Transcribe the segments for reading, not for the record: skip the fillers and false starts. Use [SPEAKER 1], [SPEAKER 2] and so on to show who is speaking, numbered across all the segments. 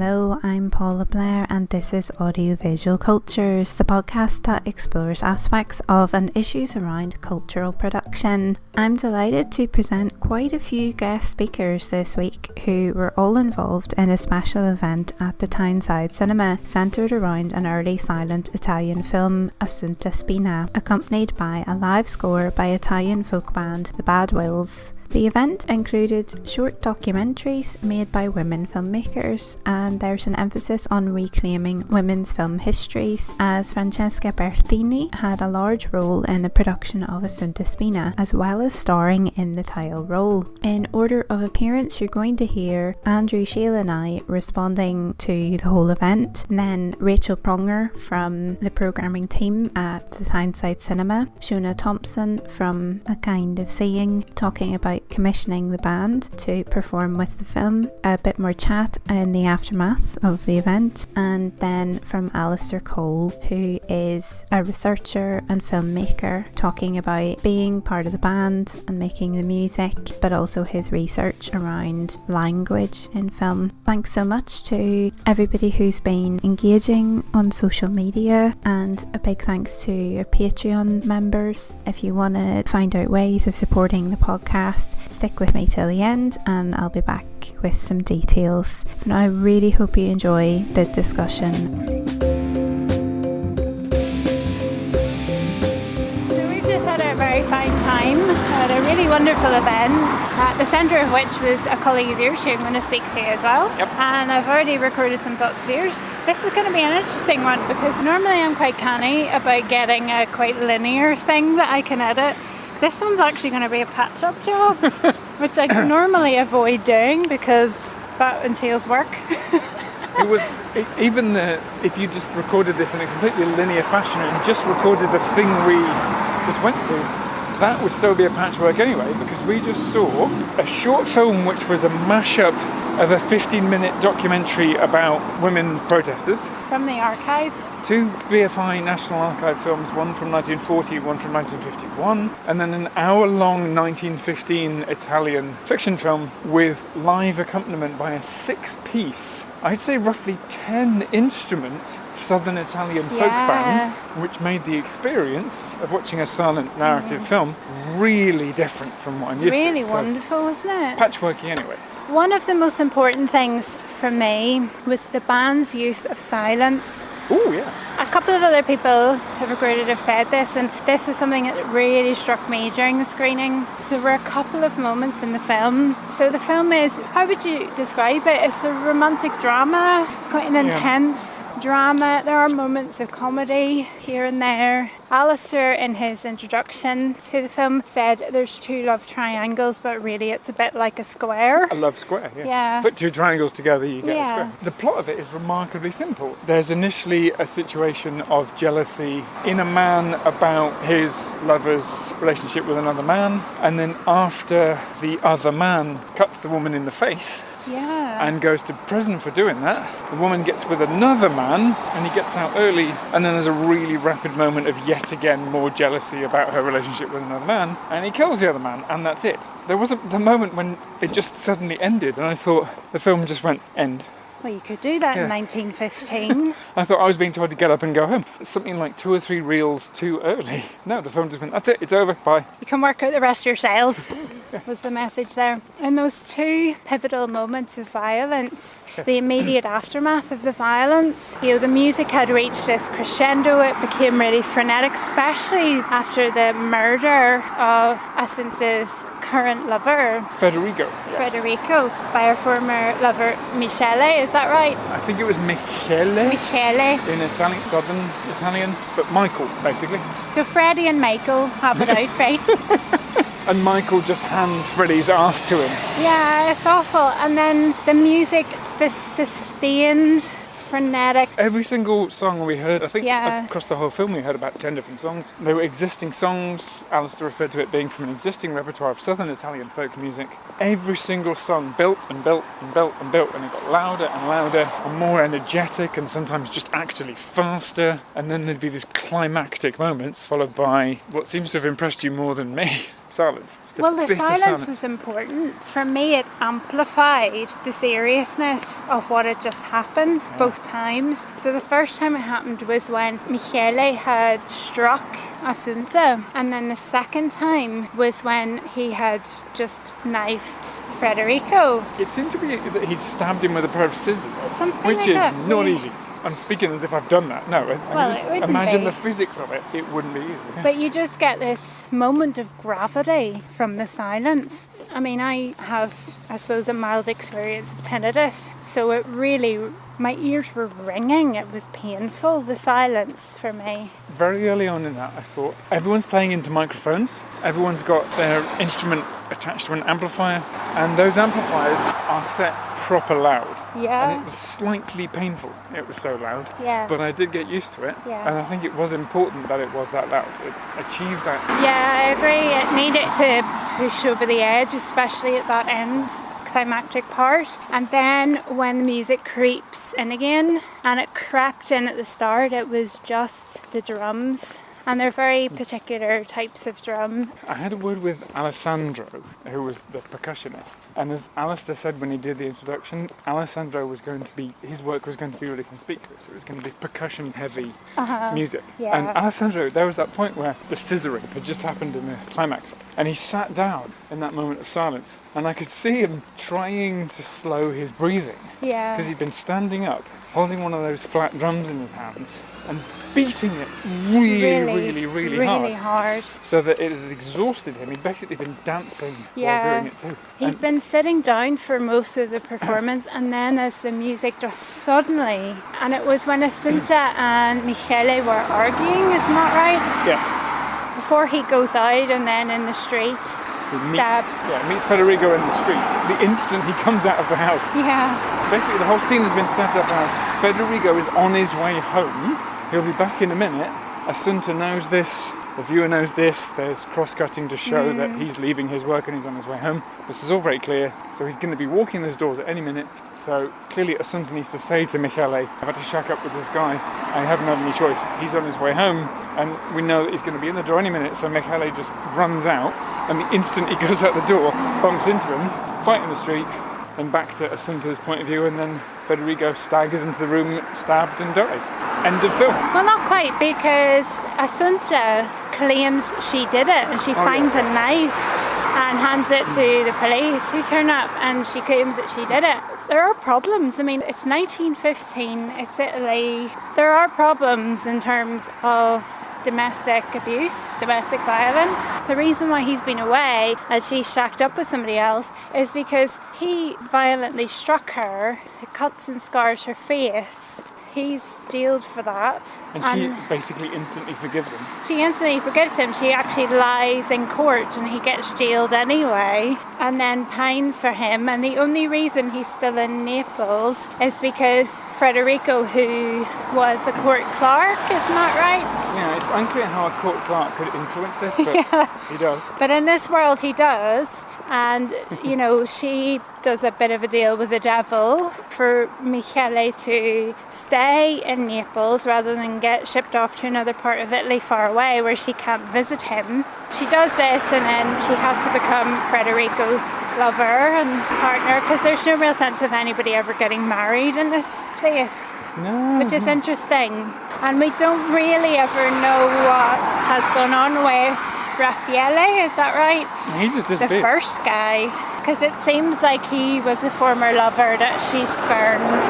[SPEAKER 1] Hello, I'm Paula Blair and this is Audiovisual Cultures, the podcast that explores aspects of and issues around cultural production. I'm delighted to present quite a few guest speakers this week who were all involved in a special event at the Tyneside Cinema centred around an early silent Italian film, Assunta Spina, accompanied by a live score by Italian folk band, the Badwills. The event included short documentaries made by women filmmakers, and there's an emphasis on reclaiming women's film histories, as Francesca Bertini had a large role in the production of Assunta Spina, as well as starring in the title role. In order of appearance, you're going to hear Andrew, Shail and I responding to the whole event, and then Rachel Pronger from the programming team at the Tyneside Cinema, Shona Thomson from A Kind of Seeing, talking about commissioning the band to perform with the film, a bit more chat in the aftermath of the event, and then from Alastair Cole, who is a researcher and filmmaker, talking about being part of the band and making the music, but also his research around language in film. Thanks so much to everybody who's been engaging on social media, and a big thanks to our Patreon members. If you want to find out ways of supporting the podcast, stick with me till the end and I'll be back with some details. For now, I really hope you enjoy the discussion. So we've just had a very fine time at a really wonderful event, at the centre of which was a colleague of yours who I'm going to speak to as well.
[SPEAKER 2] Yep.
[SPEAKER 1] And I've already recorded some thoughts of yours. This is going to be an interesting one because normally I'm quite canny about getting a quite linear thing that I can edit. This one's actually going to be a patch-up job, which I normally avoid doing because that entails work.
[SPEAKER 2] If you just recorded this in a completely linear fashion and just recorded the thing we just went to, that would still be a patchwork anyway, because we just saw a short film which was a mashup of a 15-minute documentary about women protesters.
[SPEAKER 1] From the archives.
[SPEAKER 2] Two BFI National Archive films, one from 1940, one from 1951, and then an hour-long 1915 Italian fiction film with live accompaniment by a six-piece, I'd say roughly 10-instrument Southern Italian folk band, which made the experience of watching a silent narrative film really different from what I'm used to.
[SPEAKER 1] Really wonderful, wasn't it?
[SPEAKER 2] Patchworky anyway.
[SPEAKER 1] One of the most important things for me was the band's use of silence.
[SPEAKER 2] Oh, yeah.
[SPEAKER 1] A couple of other people have recorded have said this, and this was something that really struck me during the screening. There were a couple of moments in the film. So the film is, how would you describe it? It's a romantic drama. It's quite an intense drama. There are moments of comedy here and there. Alastair, in his introduction to the film, said there's two love triangles, but really it's a bit like a square.
[SPEAKER 2] A love square, yes.
[SPEAKER 1] Yeah.
[SPEAKER 2] Put two triangles together, you get a square. The plot of it is remarkably simple. There's initially a situation of jealousy in a man about his lover's relationship with another man, and then after the other man cuts the woman in the face, and goes to prison for doing that, the woman gets with another man and he gets out early, and then there's a really rapid moment of yet again more jealousy about her relationship with another man, and he kills the other man, and that's it. There was the moment when it just suddenly ended, and I thought the film just went end.
[SPEAKER 1] Well, you could do that in 1915.
[SPEAKER 2] I thought I was being told to get up and go home. Something like 2 or 3 reels too early. No, the film just went, that's it, it's over, bye.
[SPEAKER 1] You can work out the rest yourselves, was the message there. And those two pivotal moments of violence, the immediate aftermath of the violence, the music had reached this crescendo, it became really frenetic, especially after the murder of Assunta's current lover,
[SPEAKER 2] Federico,
[SPEAKER 1] by her former lover, Michele. Is that right?
[SPEAKER 2] I think it was Michele. In Italian, Southern Italian, but Michael, basically.
[SPEAKER 1] So Freddie and Michael have it out, right?
[SPEAKER 2] And Michael just hands Freddie's ass to him.
[SPEAKER 1] Yeah, it's awful. And then the music, it's this sustained, frenetic.
[SPEAKER 2] Every single song we heard, I think across the whole film we heard about 10 different songs. They were existing songs. Alastair referred to it being from an existing repertoire of Southern Italian folk music. Every single song built and built and built and built, and it got louder and louder and more energetic, and sometimes just actually faster. And then there'd be these climactic moments followed by what seems to have impressed you more than me. silence.
[SPEAKER 1] Well, the silence was important. For me, it amplified the seriousness of what had just happened both times. So the first time it happened was when Michele had struck Assunta, and then the second time was when he had just knifed Federico.
[SPEAKER 2] It seemed to be that he'd stabbed him with a pair of scissors,
[SPEAKER 1] Something
[SPEAKER 2] which
[SPEAKER 1] like
[SPEAKER 2] is
[SPEAKER 1] that.
[SPEAKER 2] not easy. I'm speaking as if I've done that. No,
[SPEAKER 1] Well, it wouldn't
[SPEAKER 2] imagine
[SPEAKER 1] be.
[SPEAKER 2] the physics of it. It wouldn't be easy.
[SPEAKER 1] But you just get this moment of gravity from the silence. I mean, I have, I suppose, a mild experience of tinnitus, so it really, my ears were ringing. It was painful, the silence for me.
[SPEAKER 2] Very early on in that, I thought, everyone's playing into microphones. Everyone's got their instrument attached to an amplifier, and those amplifiers are set proper loud.
[SPEAKER 1] Yeah.
[SPEAKER 2] And it was slightly painful. It was so loud.
[SPEAKER 1] Yeah.
[SPEAKER 2] But I did get used to it.
[SPEAKER 1] Yeah.
[SPEAKER 2] And I think it was important that it was that loud. It achieved that.
[SPEAKER 1] Yeah, I agree. It needed to push over the edge, especially at that end climactic part. And then when the music creeps in again, and it crept in at the start, it was just the drums. And they're very particular types of drum.
[SPEAKER 2] I had a word with Alessandro, who was the percussionist. And as Alastair said when he did the introduction, Alessandro was going to be, his work was going to be really conspicuous. It was going to be percussion heavy music.
[SPEAKER 1] Yeah.
[SPEAKER 2] And Alessandro, there was that point where the scissoring had just happened in the climax. And he sat down in that moment of silence. And I could see him trying to slow his breathing.
[SPEAKER 1] Yeah.
[SPEAKER 2] Because he'd been standing up, holding one of those flat drums in his hands, and beating it really hard. So that it had exhausted him. He'd basically been dancing while doing it too.
[SPEAKER 1] He'd been sitting down for most of the performance, and then as the music just suddenly, and it was when Assunta and Michele were arguing, isn't that right?
[SPEAKER 2] Yeah.
[SPEAKER 1] Before he goes out, and then in the street stabs.
[SPEAKER 2] Meets Federico in the street. The instant he comes out of the house.
[SPEAKER 1] Yeah.
[SPEAKER 2] Basically the whole scene has been set up as Federico is on his way home. He'll be back in a minute. Assunta knows this. The viewer knows this. There's cross-cutting to show that he's leaving his work and he's on his way home. This is all very clear. So he's going to be walking those doors at any minute. So clearly Assunta needs to say to Michele, I've had to shack up with this guy. I haven't had any choice. He's on his way home and we know that he's going to be in the door any minute. So Michele just runs out, and the instant he goes out the door, bumps into him, fight in the street, and back to Assunta's point of view, and then Federico staggers into the room, stabbed and dies. End of film.
[SPEAKER 1] Well, not quite, because Assunta claims she did it, and she finds a knife and hands it to the police who turn up, and she claims that she did it. There are problems. I mean, it's 1915, it's Italy. There are problems in terms of domestic abuse, domestic violence. The reason why he's been away, as she shacked up with somebody else, is because he violently struck her. It cuts and scars her face. He's jailed for that.
[SPEAKER 2] And she basically instantly forgives him.
[SPEAKER 1] She instantly forgives him. She actually lies in court and he gets jailed anyway, and then pines for him. And the only reason he's still in Naples is because Federico, who was a court clerk, isn't that right?
[SPEAKER 2] Yeah, it's unclear how a court clerk could influence this, but he does.
[SPEAKER 1] But in this world he does. And, you know, she does a bit of a deal with the devil for Michele to stay in Naples rather than get shipped off to another part of Italy far away where she can't visit him. She does this, and then she has to become Federico's lover and partner, because there's no real sense of anybody ever getting married in this place.
[SPEAKER 2] No.
[SPEAKER 1] Which is interesting. And we don't really ever know what has gone on with Raffaele, is that right?
[SPEAKER 2] He just disappeared.
[SPEAKER 1] The first guy. Because it seems like he was a former lover that she spurned,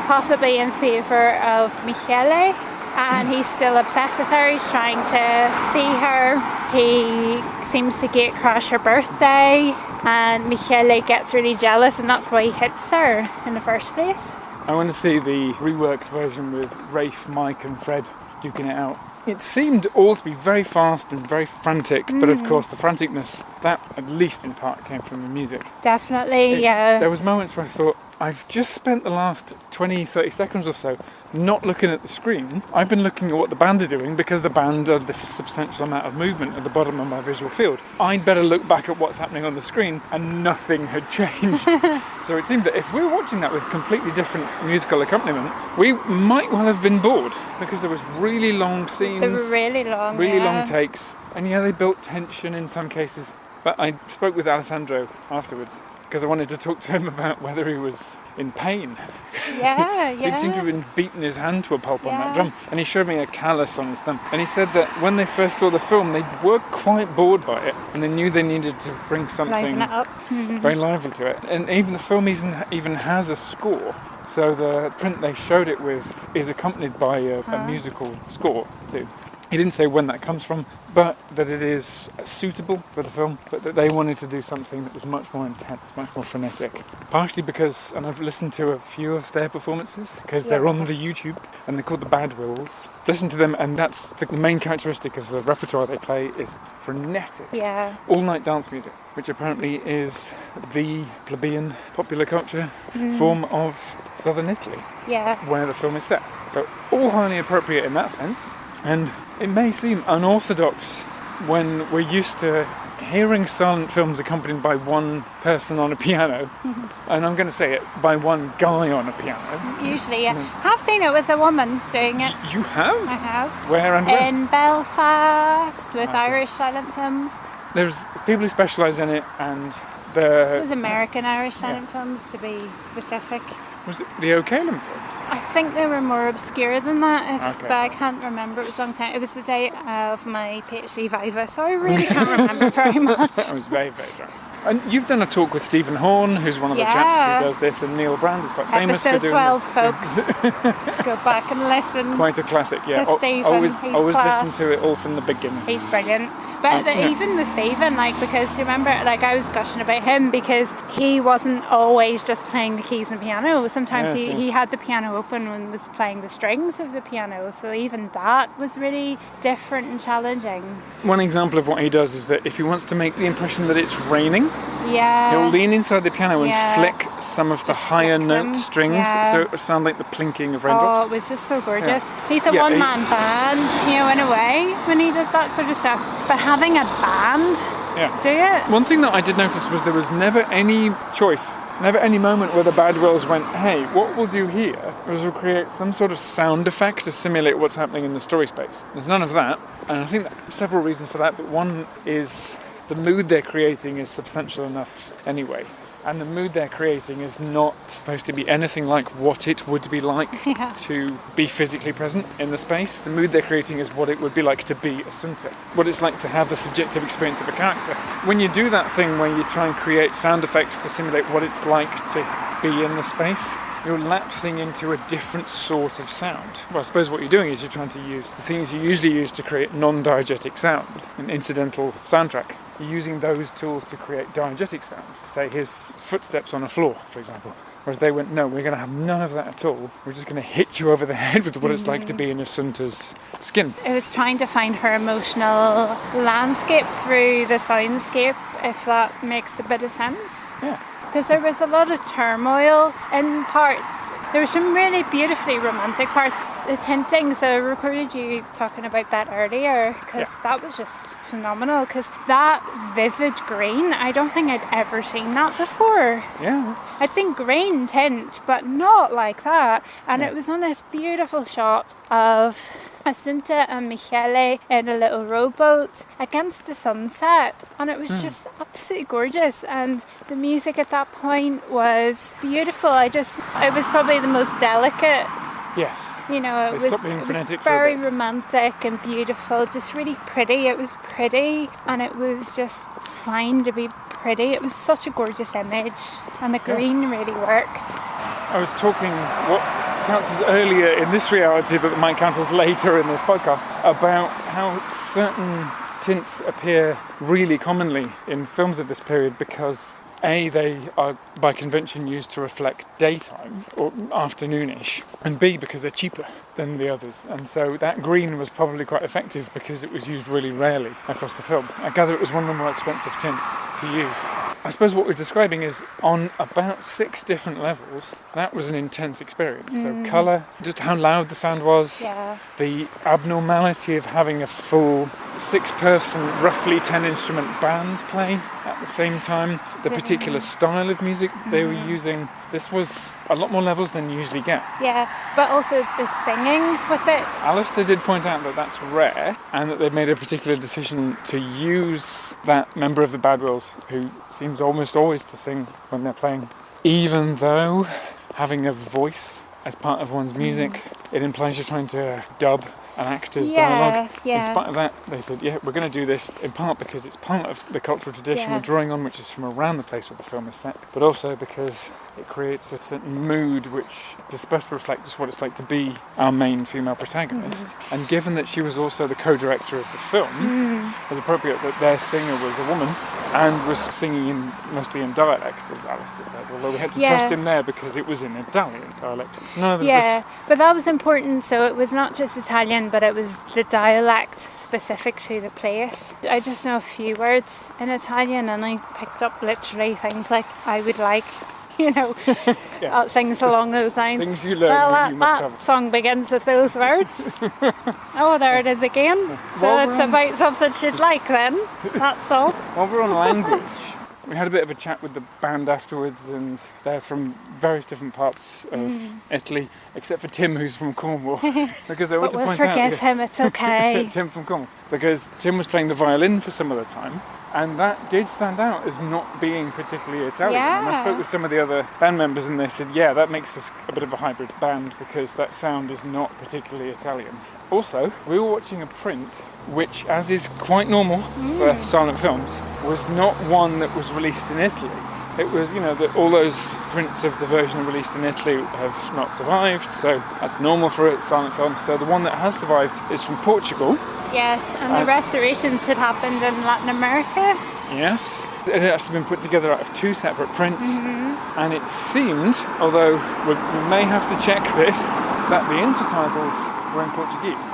[SPEAKER 1] possibly in favour of Michele. And he's still obsessed with her. He's trying to see her. He seems to gatecrash her birthday. And Michele gets really jealous, and that's why he hits her in the first place.
[SPEAKER 2] I want to see the reworked version with Rafe, Mike and Fred duking it out. It seemed all to be very fast and very frantic, but of course the franticness, that at least in part came from the music.
[SPEAKER 1] Definitely, yeah.
[SPEAKER 2] There was moments where I thought, I've just spent the last 20, 30 seconds or so not looking at the screen. I've been looking at what the band are doing because the band are this substantial amount of movement at the bottom of my visual field. I'd better look back at what's happening on the screen, and nothing had changed. So it seemed that if we were watching that with completely different musical accompaniment, we might well have been bored, because there was really long scenes.
[SPEAKER 1] They were really long,
[SPEAKER 2] long takes. And yeah, they built tension in some cases. But I spoke with Alessandro afterwards because I wanted to talk to him about whether he was in pain.
[SPEAKER 1] Yeah,
[SPEAKER 2] He'd seemed to have been beaten his hand to a pulp on that drum, and he showed me a callus on his thumb. And he said that when they first saw the film, they were quite bored by it, and they knew they needed to bring something very lively to it. And even the film even has a score. So the print they showed it with is accompanied by a musical score too. He didn't say when that comes from, but that it is suitable for the film, but that they wanted to do something that was much more intense, much more frenetic. Partially because, and I've listened to a few of their performances, because they're on the YouTube, and they're called the Badwills. Listen to them, and that's the main characteristic of the repertoire they play is frenetic.
[SPEAKER 1] Yeah.
[SPEAKER 2] All-night dance music, which apparently is the plebeian popular culture form of southern Italy, where the film is set. So all highly appropriate in that sense. And it may seem unorthodox when we're used to hearing silent films accompanied by one person on a piano, and I'm going to say it, by one guy on a piano.
[SPEAKER 1] Usually, yeah. I've seen it with a woman doing it.
[SPEAKER 2] You have?
[SPEAKER 1] I have.
[SPEAKER 2] Where and when?
[SPEAKER 1] In Belfast, with Irish silent films.
[SPEAKER 2] There's people who specialise in it, and
[SPEAKER 1] This was American Irish silent films, to be specific.
[SPEAKER 2] Was it the O'Callum films?
[SPEAKER 1] I think they were more obscure than that, but I can't remember. It was a long time. It was the day of my PhD Viva, so I really can't remember very much.
[SPEAKER 2] That was very, very dry. And you've done a talk with Stephen Horn, who's one of the chaps who does this, and Neil Brand is quite famous for doing
[SPEAKER 1] Episode 12,
[SPEAKER 2] this.
[SPEAKER 1] folks. Go back and listen.
[SPEAKER 2] Quite a classic, yeah.
[SPEAKER 1] To Stephen,
[SPEAKER 2] always
[SPEAKER 1] class.
[SPEAKER 2] listen to it all from the beginning.
[SPEAKER 1] He's brilliant. But even with Stephen, because you remember, I was gushing about him because he wasn't always just playing the keys and piano. Sometimes he had the piano open and was playing the strings of the piano. So even that was really different and challenging.
[SPEAKER 2] One example of what he does is that if he wants to make the impression that it's raining, he'll lean inside the piano and flick some of the higher note strings so it would sound like the plinking of raindrops.
[SPEAKER 1] Oh, it was just so gorgeous. He's a one-man band, in a way, when he does that sort of stuff. But having a band do it.
[SPEAKER 2] One thing that I did notice was there was never any choice, never any moment where the Badwills went, hey, what we'll do here is we'll create some sort of sound effect to simulate what's happening in the story space. There's none of that, and I think that several reasons for that, but one is the mood they're creating is substantial enough anyway. And the mood they're creating is not supposed to be anything like what it would be like to be physically present in the space. The mood they're creating is what it would be like to be Assunta, what it's like to have the subjective experience of a character. When you do that thing where you try and create sound effects to simulate what it's like to be in the space, you're lapsing into a different sort of sound. Well, I suppose what you're doing is you're trying to use the things you usually use to create non-diegetic sound, an incidental soundtrack. You're using those tools to create diegetic sound, say his footsteps on a floor, for example. Whereas they went, no, we're going to have none of that at all. We're just going to hit you over the head with what it's like to be in Assunta's skin.
[SPEAKER 1] It was trying to find her emotional landscape through the soundscape, if that makes a bit of sense.
[SPEAKER 2] Yeah.
[SPEAKER 1] Because there was a lot of turmoil in parts. There were some really beautifully romantic parts. It's hinting, so I recorded you talking about that earlier, because that was just phenomenal. Because that vivid green, I don't think I'd ever seen that before.
[SPEAKER 2] Yeah.
[SPEAKER 1] I'd seen green tint, but not like that. And it was on this beautiful shot of Assunta and Michele in a little rowboat against the sunset, and it was just absolutely gorgeous. And the music at that point was beautiful. It was probably the most delicate.
[SPEAKER 2] Yes.
[SPEAKER 1] It was very romantic and beautiful, just really pretty. It was pretty, and it was just fine to be pretty. It was such a gorgeous image, and the green really worked.
[SPEAKER 2] I was talking what counts as earlier in this reality, but might count as later in this podcast, about how certain tints appear really commonly in films of this period because A, they are by convention used to reflect daytime or afternoonish, and B, because they're cheaper than the others. And so that green was probably quite effective because it was used really rarely across the film. I gather it was one of the more expensive tints to use. I suppose what we're describing is on about 6 different levels, that was an intense experience. So colour, just how loud the sound was, the abnormality of having a full 6-person, roughly 10-instrument band playing at the same time. The particular style of music they were using, this was a lot more levels than you usually get.
[SPEAKER 1] Yeah, but also the singing with it.
[SPEAKER 2] Alastair did point out that that's rare, and that they've made a particular decision to use that member of the Badwills who seems almost always to sing when they're playing. Even though having a voice as part of one's music, it implies you're trying to dub an actor's dialogue. In spite of that, they said, we're going to do this in part because it's part of the cultural tradition we're drawing on, which is from around the place where the film is set, but also because it creates a certain mood which is supposed to reflect just what it's like to be our main female protagonist. And given that she was also the co-director of the film, it was appropriate that their singer was a woman and was singing mostly in dialect, as Alastair said, although we had to trust him there because it was in Italian dialect.
[SPEAKER 1] But that was important, so it was not just Italian, but it was the dialect specific to the place. I just know a few words in Italian, and I picked up literally things like I would like, things along those lines.
[SPEAKER 2] Things you learn,
[SPEAKER 1] that song begins with those words. Oh, there it is again. So it's about something she'd like then. That's all.
[SPEAKER 2] While we're on language, we had a bit of a chat with the band afterwards, and they're from various different parts of Italy, except for Tim, who's from Cornwall. Because they want to point out.
[SPEAKER 1] Forgive him, it's okay.
[SPEAKER 2] Tim from Cornwall. Because Tim was playing the violin for some of the time, and that did stand out as not being particularly Italian. And I spoke with some of the other band members, and they said, that makes us a bit of a hybrid band because that sound is not particularly Italian. Also, we were watching a print which, as is quite normal for silent films, was not one that was released in Italy. It was, that all those prints of the version released in Italy have not survived, so that's normal for a silent film. So the one that has survived is from Portugal.
[SPEAKER 1] Yes, and the restorations had happened in Latin America.
[SPEAKER 2] Yes. It had actually been put together out of 2 separate prints, and it seemed, although we may have to check this, that the intertitles were in Portuguese.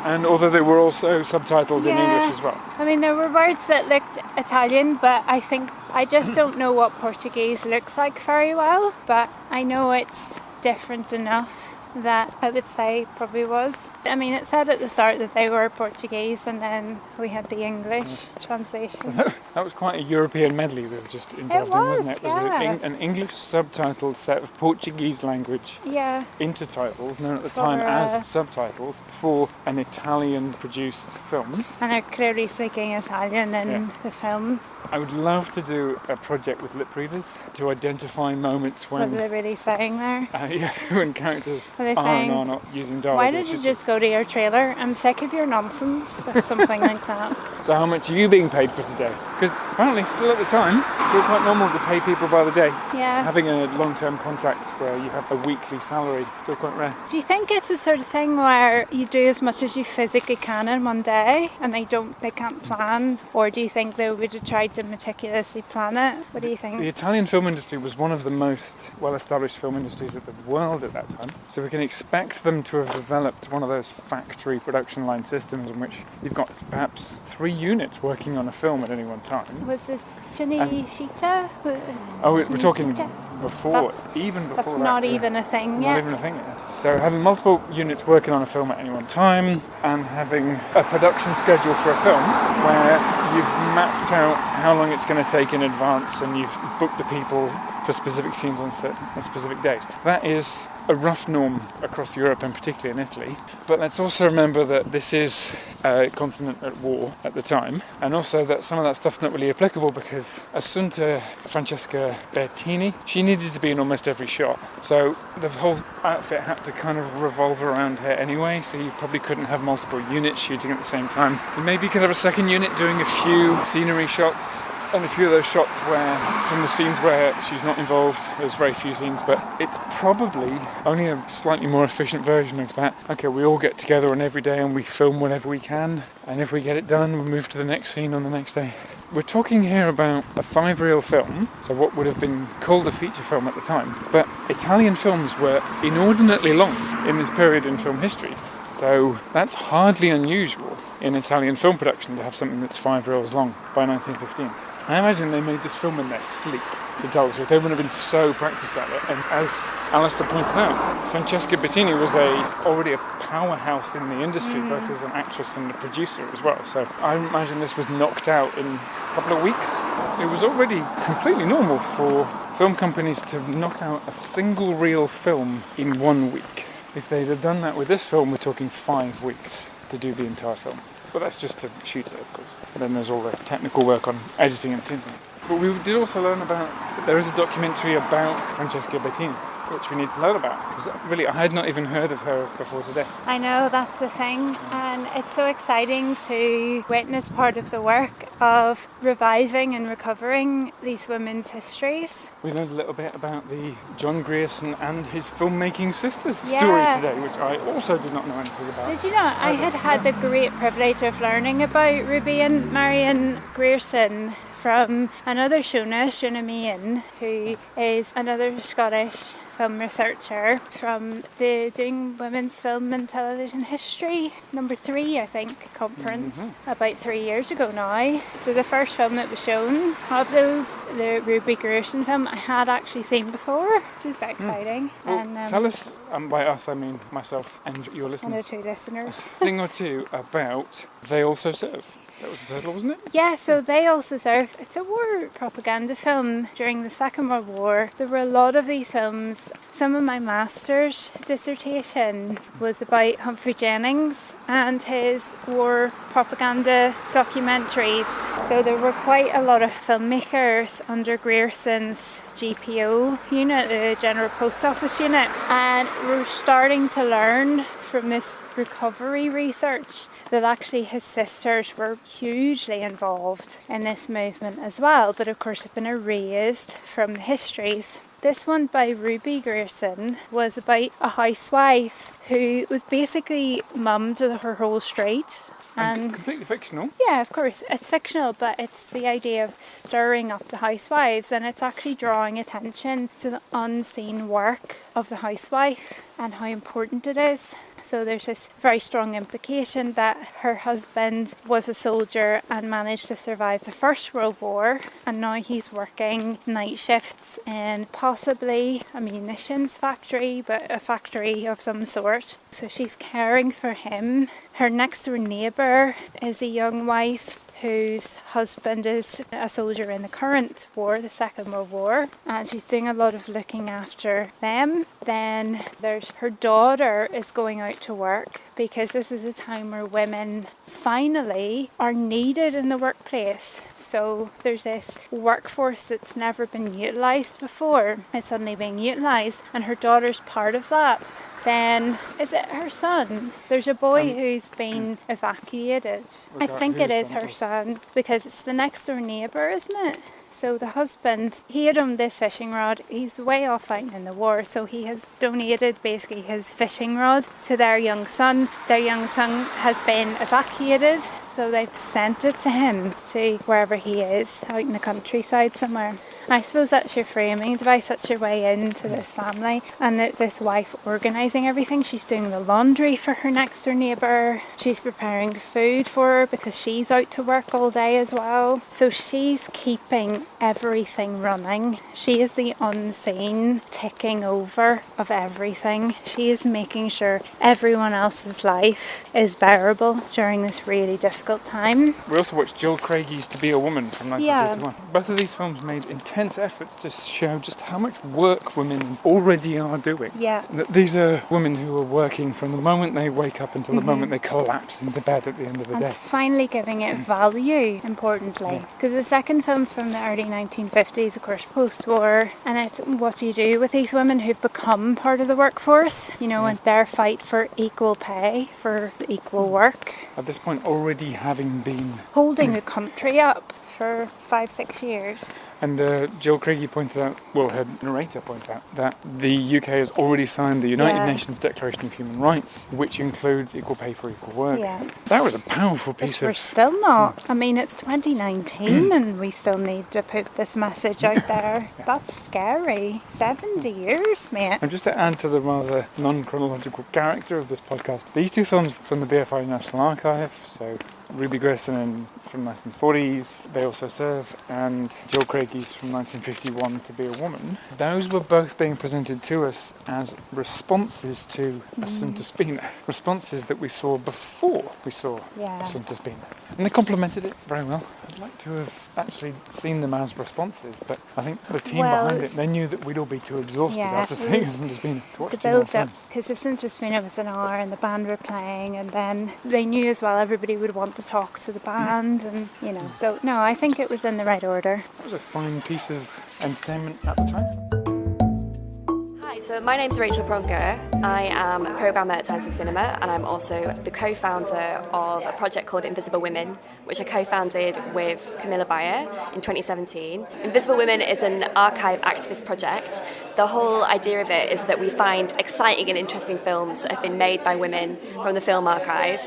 [SPEAKER 2] And although they were also subtitled in English as well.
[SPEAKER 1] I mean, there were words that looked Italian, but I just don't know what Portuguese looks like very well. But I know it's different enough that I would say probably was. I mean, it said at the start that they were Portuguese, and then we had the English translation.
[SPEAKER 2] That was quite a European medley they were just involved in, wasn't it? It was an English subtitled set of Portuguese language intertitles, known at the time as subtitles, for an Italian-produced film.
[SPEAKER 1] And they're clearly speaking Italian in the film.
[SPEAKER 2] I would love to do a project with lip readers to identify moments when...
[SPEAKER 1] What are they really saying there?
[SPEAKER 2] When characters
[SPEAKER 1] are or
[SPEAKER 2] not using dialogue.
[SPEAKER 1] Why did you just go to your trailer? I'm sick of your nonsense, or something like that.
[SPEAKER 2] So how much are you being paid for today? Because apparently still at the time, still quite normal to pay people by the day.
[SPEAKER 1] Yeah.
[SPEAKER 2] Having a long-term contract where you have a weekly salary, still quite rare.
[SPEAKER 1] Do you think it's the sort of thing where you do as much as you physically can in one day and they can't plan? Or do you think they would have tried to meticulously plan it? What do you think?
[SPEAKER 2] The Italian film industry was one of the most well-established film industries of the world at that time. So we can expect them to have developed one of those factory production line systems in which you've got perhaps 3 units working on a film at any one time.
[SPEAKER 1] Was this Cinecittà?
[SPEAKER 2] We're talking before, even before
[SPEAKER 1] that's not even a thing
[SPEAKER 2] yet.
[SPEAKER 1] Not
[SPEAKER 2] even a thing yet. So having multiple units working on a film at any one time, and having a production schedule for a film where you've mapped out how long it's going to take in advance and you've booked the people for specific scenes on specific days. That is a rough norm across Europe and particularly in Italy. But let's also remember that this is a continent at war at the time, and also that some of that stuff's not really applicable because Assunta Francesca Bertini, she needed to be in almost every shot. So the whole outfit had to kind of revolve around her anyway, so you probably couldn't have multiple units shooting at the same time. And maybe you could have a second unit doing a few scenery shots. And a few of those shots where, from the scenes where she's not involved, there's very few scenes, but it's probably only a slightly more efficient version of that. Okay, we all get together on every day and we film whenever we can, and if we get it done, we move to the next scene on the next day. We're talking here about a 5-reel film, so what would have been called a feature film at the time, but Italian films were inordinately long in this period in film history, so that's hardly unusual in Italian film production to have something that's 5 reels long by 1915. I imagine they made this film in their sleep. to tell the truth. They wouldn't have been so practiced at it. And as Alastair pointed out, Francesca Bertini was already a powerhouse in the industry, both as an actress and a producer as well. So I imagine this was knocked out in a couple of weeks. It was already completely normal for film companies to knock out a single reel film in 1 week. If they'd have done that with this film, we're talking 5 weeks to do the entire film. But that's just to shoot it, of course. And then there's all the technical work on editing and tinting. But we did also learn that there is a documentary about Francesca Bertini, which we need to learn about. Because really, I had not even heard of her before today.
[SPEAKER 1] I know, that's the thing. And it's so exciting to witness part of the work of reviving and recovering these women's histories.
[SPEAKER 2] We learned a little bit about the John Grierson and his filmmaking sisters story today, which I also did not know anything about.
[SPEAKER 1] Did you know? I had the great privilege of learning about Ruby and Marion Grierson from another Shona Meehan, who is another Scottish film researcher from the Doing Women's Film and Television History #3, I think, conference about 3 years ago now. So the first film that was shown of those, the Ruby Grierson film, I had actually seen before, which is very exciting.
[SPEAKER 2] Well,
[SPEAKER 1] and
[SPEAKER 2] tell us, by us I mean myself and your listeners,
[SPEAKER 1] and the two listeners,
[SPEAKER 2] a thing or two about They Also Serve. That was the title, wasn't it?
[SPEAKER 1] Yeah, so They Also Serve. It's a war propaganda film during the Second World War. There were a lot of these films. Some of my master's dissertation was about Humphrey Jennings and his war propaganda documentaries. So there were quite a lot of filmmakers under Grierson's GPO unit, the General Post Office unit, and we're starting to learn from this recovery research that actually his sisters were hugely involved in this movement as well, but of course have been erased from the histories. This one by Ruby Grierson was about a housewife who was basically mum to her whole street.
[SPEAKER 2] And completely fictional.
[SPEAKER 1] Yeah, of course. It's fictional, but it's the idea of stirring up the housewives, and it's actually drawing attention to the unseen work of the housewife and how important it is. So there's this very strong implication that her husband was a soldier and managed to survive the First World War, and now he's working night shifts in possibly a munitions factory, but a factory of some sort. So she's caring for him. Her next door neighbour is a young wife whose husband is a soldier in the current war, the Second World War, and she's doing a lot of looking after them. Then there's her daughter is going out to work because this is a time where women finally are needed in the workplace. So there's this workforce that's never been utilised before. It's suddenly being utilised, and her daughter's part of that. Then, is it her son? There's a boy who's been evacuated. I think it is her son, because it's the next door neighbour, isn't it? So the husband, he had owned this fishing rod. He's way off fighting in the war, so he has donated basically his fishing rod to their young son. Their young son has been evacuated, so they've sent it to him, to wherever he is, out in the countryside somewhere. I suppose that's your framing device, that's your way into this family. And it's this wife organising everything. She's doing the laundry for her next door neighbour. She's preparing food for her because she's out to work all day as well. So she's keeping everything running. She is the unseen ticking over of everything. She is making sure everyone else's life is bearable during this really difficult time.
[SPEAKER 2] We also watched Jill Craigie's To Be a Woman from 1951. Yeah. Both of these films made intense efforts to show just how much work women already are doing.
[SPEAKER 1] Yeah.
[SPEAKER 2] These are women who are working from the moment they wake up until the moment they collapse into bed at the end of the day.
[SPEAKER 1] And finally giving it value, importantly. Because the second film from the early 1950s, of course, post-war, and it's what do you do with these women who've become part of the workforce, you know, and their fight for equal pay, for equal work.
[SPEAKER 2] At this point, already having been
[SPEAKER 1] holding the country up for 5-6 years.
[SPEAKER 2] And Jill Craigie pointed out, well, her narrator pointed out, that the UK has already signed the United Nations Declaration of Human Rights, which includes equal pay for equal work. Yeah. That was a powerful piece
[SPEAKER 1] We're still not. I mean, it's 2019 and we still need to put this message out there. That's scary. 70 years, mate.
[SPEAKER 2] And just to add to the rather non-chronological character of this podcast, these two films from the BFI National Archives archive, so Ruby Grayson from 1940s, they also serve, and Jill Craigie's from 1951, To Be a Woman. Those were both being presented to us as responses to Assunta Spina, responses that we saw before we saw Assunta Spina. And they complemented it very well. I'd like to have actually seen them as responses, but I think the team behind it, they knew that we'd all be too exhausted after seeing Assunta Spina to watch
[SPEAKER 1] the
[SPEAKER 2] two more
[SPEAKER 1] build-up,
[SPEAKER 2] films.
[SPEAKER 1] because Assunta Spina was an hour and the band were playing, and then they knew as well everybody would want to talk to the band, and so no, I think it was in the right order.
[SPEAKER 2] That was a fine piece of entertainment at the time.
[SPEAKER 3] So my name's Rachel Pronger. I am a programmer at Tyneside Cinema, and I'm also the co-founder of a project called Invisible Women, which I co-founded with Camilla Bayer in 2017. Invisible Women is an archive activist project. The whole idea of it is that we find exciting and interesting films that have been made by women from the film archive,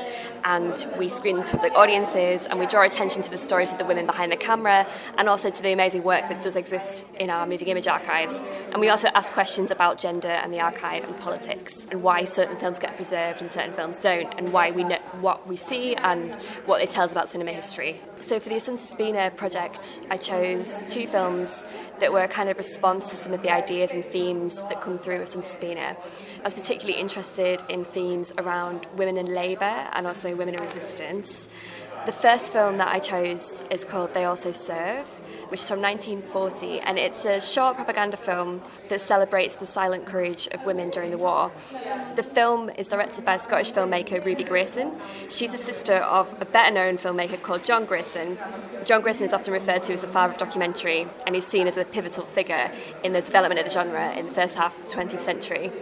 [SPEAKER 3] and we screen to public audiences, and we draw attention to the stories of the women behind the camera, and also to the amazing work that does exist in our moving image archives. And we also ask questions about gender and the archive and politics, and why certain films get preserved and certain films don't, and why we know what we see and what it tells about cinema history. So for the Assunta Spina project, I chose two films that were a kind of response to some of the ideas and themes that come through Assunta Spina. I was particularly interested in themes around women in labour and also women in resistance. The first film that I chose is called They Also Serve, which is from 1940, and it's a short propaganda film that celebrates the silent courage of women during the war. The film is directed by Scottish filmmaker Ruby Grayson. She's a sister of a better-known filmmaker called John Grayson. John Grayson is often referred to as the father of documentary, and he's seen as a pivotal figure in the development of the genre in the first half of the 20th century.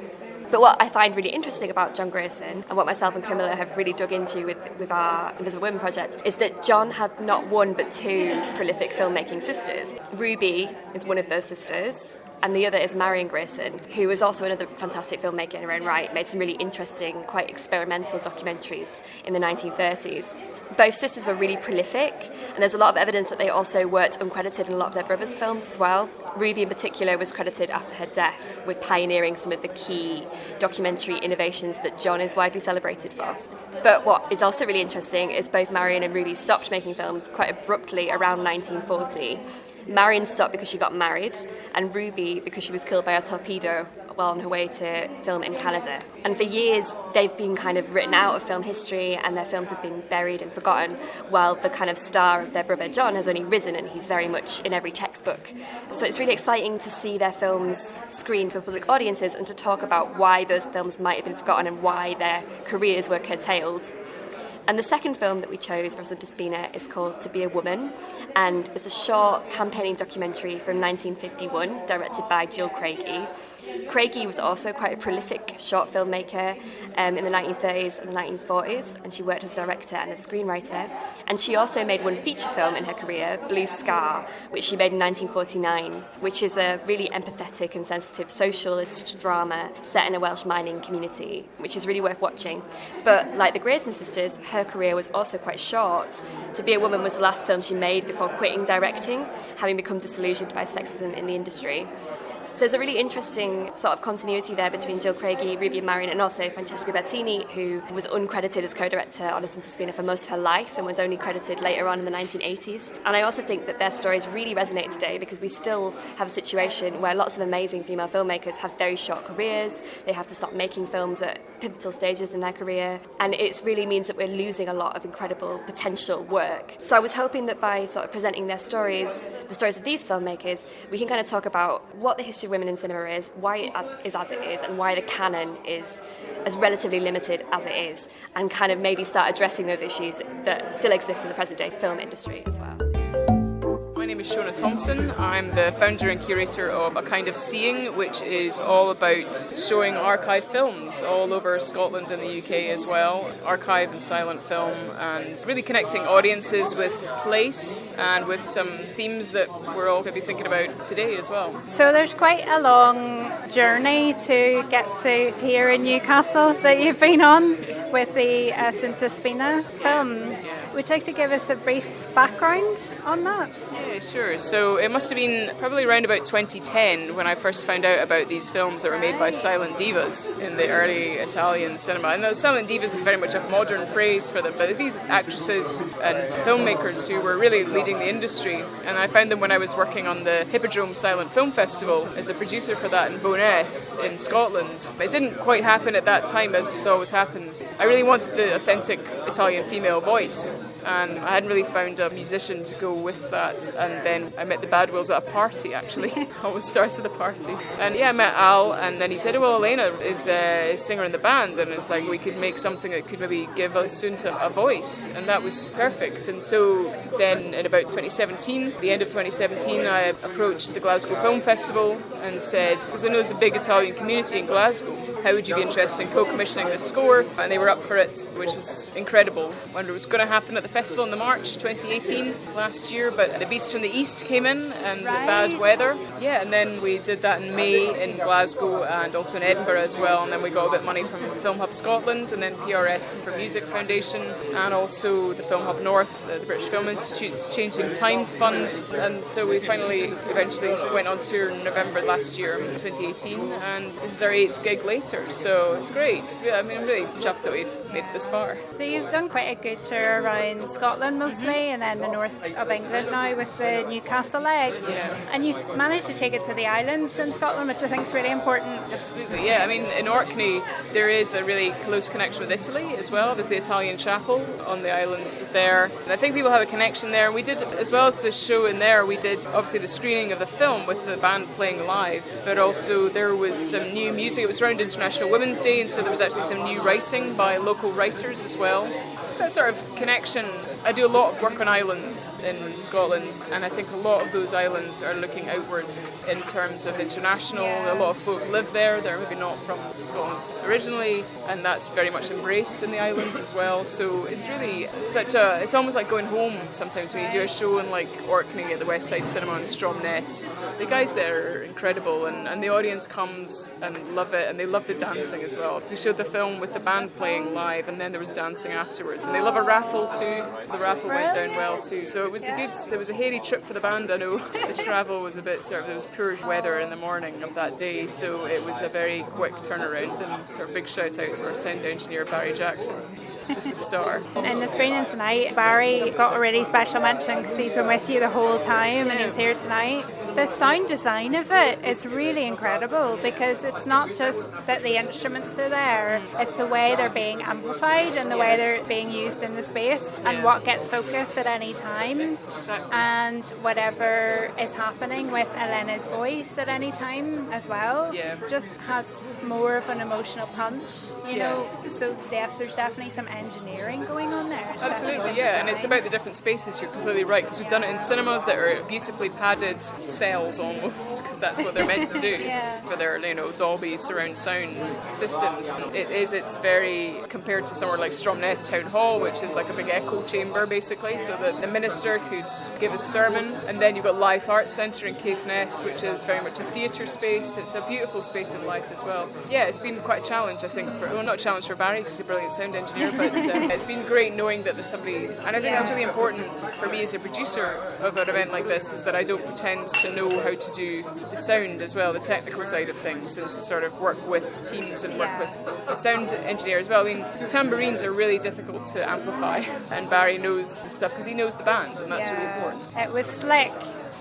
[SPEAKER 3] But what I find really interesting about John Grayson, and what myself and Camilla have really dug into with our Invisible Women project, is that John had not one but two prolific filmmaking sisters. Ruby is one of those sisters, and the other is Marion Grayson, who was also another fantastic filmmaker in her own right, made some really interesting, quite experimental documentaries in the 1930s. Both sisters were really prolific, and there's a lot of evidence that they also worked uncredited in a lot of their brothers' films as well. Ruby in particular was credited after her death with pioneering some of the key documentary innovations that John is widely celebrated for. But what is also really interesting is both Marion and Ruby stopped making films quite abruptly around 1940. Marion stopped because she got married, and Ruby because she was killed by a torpedo while on her way to film in Canada. And for years, they've been kind of written out of film history, and their films have been buried and forgotten, while the kind of star of their brother John has only risen, and he's very much in every textbook. So it's really exciting to see their films screened for public audiences and to talk about why those films might have been forgotten and why their careers were curtailed. And the second film that we chose for Assunta Spina is called To Be a Woman, and it's a short campaigning documentary from 1951 directed by Jill Craigie. Craigie was also quite a prolific short filmmaker in the 1930s and the 1940s, and she worked as a director and a screenwriter. And she also made one feature film in her career, Blue Scar, which she made in 1949, which is a really empathetic and sensitive socialist drama set in a Welsh mining community, which is really worth watching. But like the Grayson sisters, her career was also quite short. To Be a Woman was the last film she made before quitting directing, having become disillusioned by sexism in the industry. There's a really interesting sort of continuity there between Jill Craigie, Ruby and Marion, and also Francesca Bertini, who was uncredited as co-director on Assunta Spina for most of her life and was only credited later on in the 1980s. And I also think that their stories really resonate today because we still have a situation where lots of amazing female filmmakers have very short careers, they have to stop making films at pivotal stages in their career, and it really means that we're losing a lot of incredible potential work. So I was hoping that by sort of presenting their stories, the stories of these filmmakers, we can kind of talk about what the history of women in cinema is, why it is as it is, and why the canon is as relatively limited as it is, and kind of maybe start addressing those issues that still exist in the present day film industry as well.
[SPEAKER 4] My name is Shona Thomson. I'm the founder and curator of A Kind of Seeing, which is all about showing archive films all over Scotland and the UK as well, archive and silent film, and really connecting audiences with place and with some themes that we're all going to be thinking about today as well.
[SPEAKER 1] So there's quite a long journey to get to here in Newcastle that you've been on with the Assunta Spina film. Would you like to give us a brief background on that?
[SPEAKER 4] Yeah, sure. So it must have been probably around about 2010 when I first found out about these films that were made by Silent Divas in the early Italian cinema. And the Silent Divas is very much a modern phrase for them, but these actresses and filmmakers who were really leading the industry. And I found them when I was working on the Hippodrome Silent Film Festival as the producer for that in Bo'ness in Scotland. It didn't quite happen at that time, as always happens. I really wanted the authentic Italian female voice, and I hadn't really found a musician to go with that. And then I met the Badwills at a party, actually. Always starts at the party. And yeah, I met Al, and then he said, well, Elena is a singer in the band, and it's like we could make something that could maybe give Assunta a voice, and that was perfect. And so then in about 2017, the end of 2017, I approached the Glasgow Film Festival and said, because I know there's a big Italian community in Glasgow, how would you be interested in co-commissioning this score? And they were up for it, which was incredible. I wonder it was going to happen at the festival in March 2018 last year, but The Beast from the East came in and the bad weather. Yeah, and then we did that in May in Glasgow and also in Edinburgh as well, and then we got a bit of money from Film Hub Scotland and then PRS for Music Foundation, and also the Film Hub North, the British Film Institute's Changing Times Fund. And so we eventually went on tour in November last year, 2018, and this is our 8th gig later, so it's great. Yeah, I mean, I'm really chuffed that we've made it this far.
[SPEAKER 5] So you've done quite a good tour around Scotland mostly, and then the north of England now with the Newcastle leg.
[SPEAKER 4] Yeah.
[SPEAKER 5] And you've managed to take it to the islands in Scotland, which I think is really important.
[SPEAKER 4] Absolutely, yeah. I mean, in Orkney, there is a really close connection with Italy as well. There's the Italian chapel on the islands there. And I think people have a connection there. We did, as well as the show in there, we did obviously the screening of the film with the band playing live, but also there was some new music. It was around International Women's Day, and so there was actually some new writing by local writers as well. Just that sort of connection. I do a lot of work on islands in Scotland, and I think a lot of those islands are looking outwards in terms of international. A lot of folk live there. They're maybe not from Scotland originally, and that's very much embraced in the islands as well. So it's really it's almost like going home sometimes when you do a show in like Orkney at the Westside Cinema in Stromness. The guys there are incredible, and the audience comes and love it, and they love the dancing as well. We showed the film with the band playing live, and then there was dancing afterwards, and they love a raffle too. The raffle went down well too, so it was there was a hairy trip for the band. I know the travel was a bit there was poor weather in the morning of that day, so it was a very quick turnaround, and sort of big shout out to our sound engineer Barry Jackson, just a star.
[SPEAKER 5] In the screening tonight, Barry got a really special mention because he's been with you the whole time and he's here tonight. The sound design of it is really incredible because it's not just that the instruments are there, it's the way they're being amplified and the way they're being used in the space and what gets focused at any time.
[SPEAKER 4] Exactly.
[SPEAKER 5] And whatever is happening with Elena's voice at any time as well just has more of an emotional punch, you know. So yes, there's definitely some engineering going on there.
[SPEAKER 4] Absolutely, yeah, and it's about the different spaces. You're completely right, because we've done it in cinemas that are beautifully padded cells almost, because that's what they're meant to do for their, you know, Dolby surround sound systems. It's very, compared to somewhere like Stromness Town Hall, which is like a big echo chamber basically, so that the minister could give a sermon, and then you've got Life Arts Centre in Caithness, which is very much a theatre space. It's a beautiful space in life as well. Yeah, it's been quite a challenge, I think, not a challenge for Barry, because he's a brilliant sound engineer, but it's been great knowing that there's somebody, and I think that's really important for me as a producer of an event like this, is that I don't pretend to know how to do the sound as well, the technical side of things, and to sort of work with teams and work with a sound engineer as well. I mean, tambourines are really difficult to amplify, and Barry knows the stuff because he knows the band, and that's really important.
[SPEAKER 5] It was slick.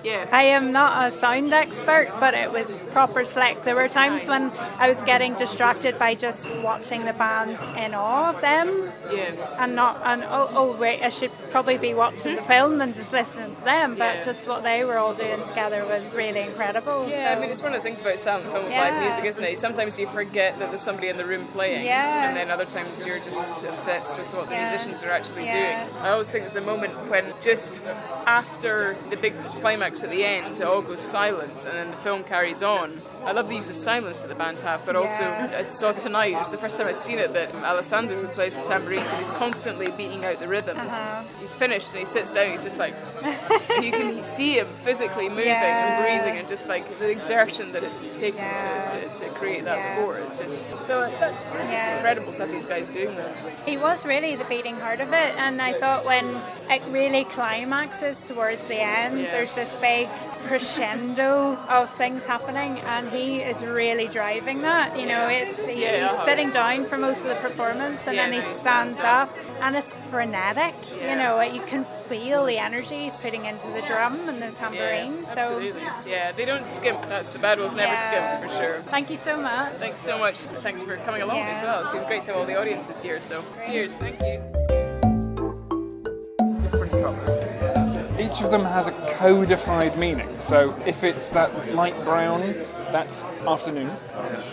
[SPEAKER 4] Yeah.
[SPEAKER 5] I am not a sound expert, but it was proper slick. There were times when I was getting distracted by just watching the band in awe of them, and wait, I should probably be watching the film and just listening to them. But just what they were all doing together was really incredible.
[SPEAKER 4] Yeah, so. I mean, it's one of the things about silent film with live music, isn't it? Sometimes you forget that there's somebody in the room playing, and then other times you're just obsessed with what the musicians are actually doing. I always think there's a moment when just after the big climax climax at the end, it all goes silent, and then the film carries on. I love the use of silence that the band have, but also I saw tonight, it was the first time I'd seen it, that Alessandro, who plays the tambourines, and he's constantly beating out the rhythm. He's finished and he sits down, he's just like, and you can see him physically moving and breathing, and just like the exertion that it's taken to create that score. It's just, so that's incredible to have these guys doing that.
[SPEAKER 5] He was really the beating heart of it, and I thought when it really climaxes towards the end, there's this big crescendo of things happening, and he is really driving that. You know, he's sitting down for most of the performance, and then he stands up, and it's frenetic. You know, you can feel the energy he's putting into the drum and the tambourine.
[SPEAKER 4] Absolutely. Yeah, they don't skimp. That's the Badwills never skimp, for sure.
[SPEAKER 5] Thanks so much.
[SPEAKER 4] Thanks so much. Thanks for coming along as well. It's been great to have all the audiences here. So, cheers. Thank you.
[SPEAKER 2] Different colours. Each of them has a codified meaning. So if it's that light brown, that's afternoon.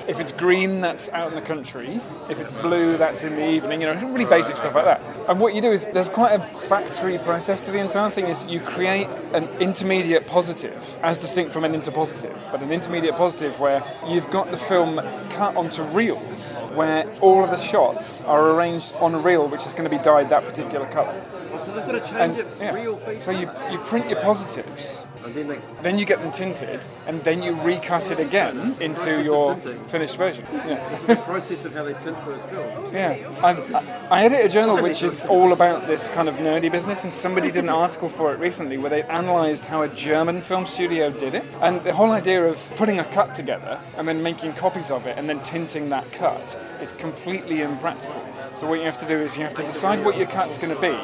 [SPEAKER 2] If it's green, that's out in the country. If it's blue, that's in the evening. You know, really basic stuff like that. And what you do is there's quite a factory process to the entire thing. Is you create an intermediate positive as distinct from an interpositive, but an intermediate positive where you've got the film cut onto reels, where all of the shots are arranged on a reel which is going to be dyed that particular colour.
[SPEAKER 6] So they've got to change it real features.
[SPEAKER 2] So you print your positives, and then you get them tinted, and then you recut it again into your finished version.
[SPEAKER 6] This is the process of how they tint those films.
[SPEAKER 2] I edit a journal which is all about this kind of nerdy business, and somebody did an article for it recently where they analysed how a German film studio did it, and the whole idea of putting a cut together and then making copies of it and then tinting that cut is completely impractical. So what you have to do is you have to decide what your cut's going to be,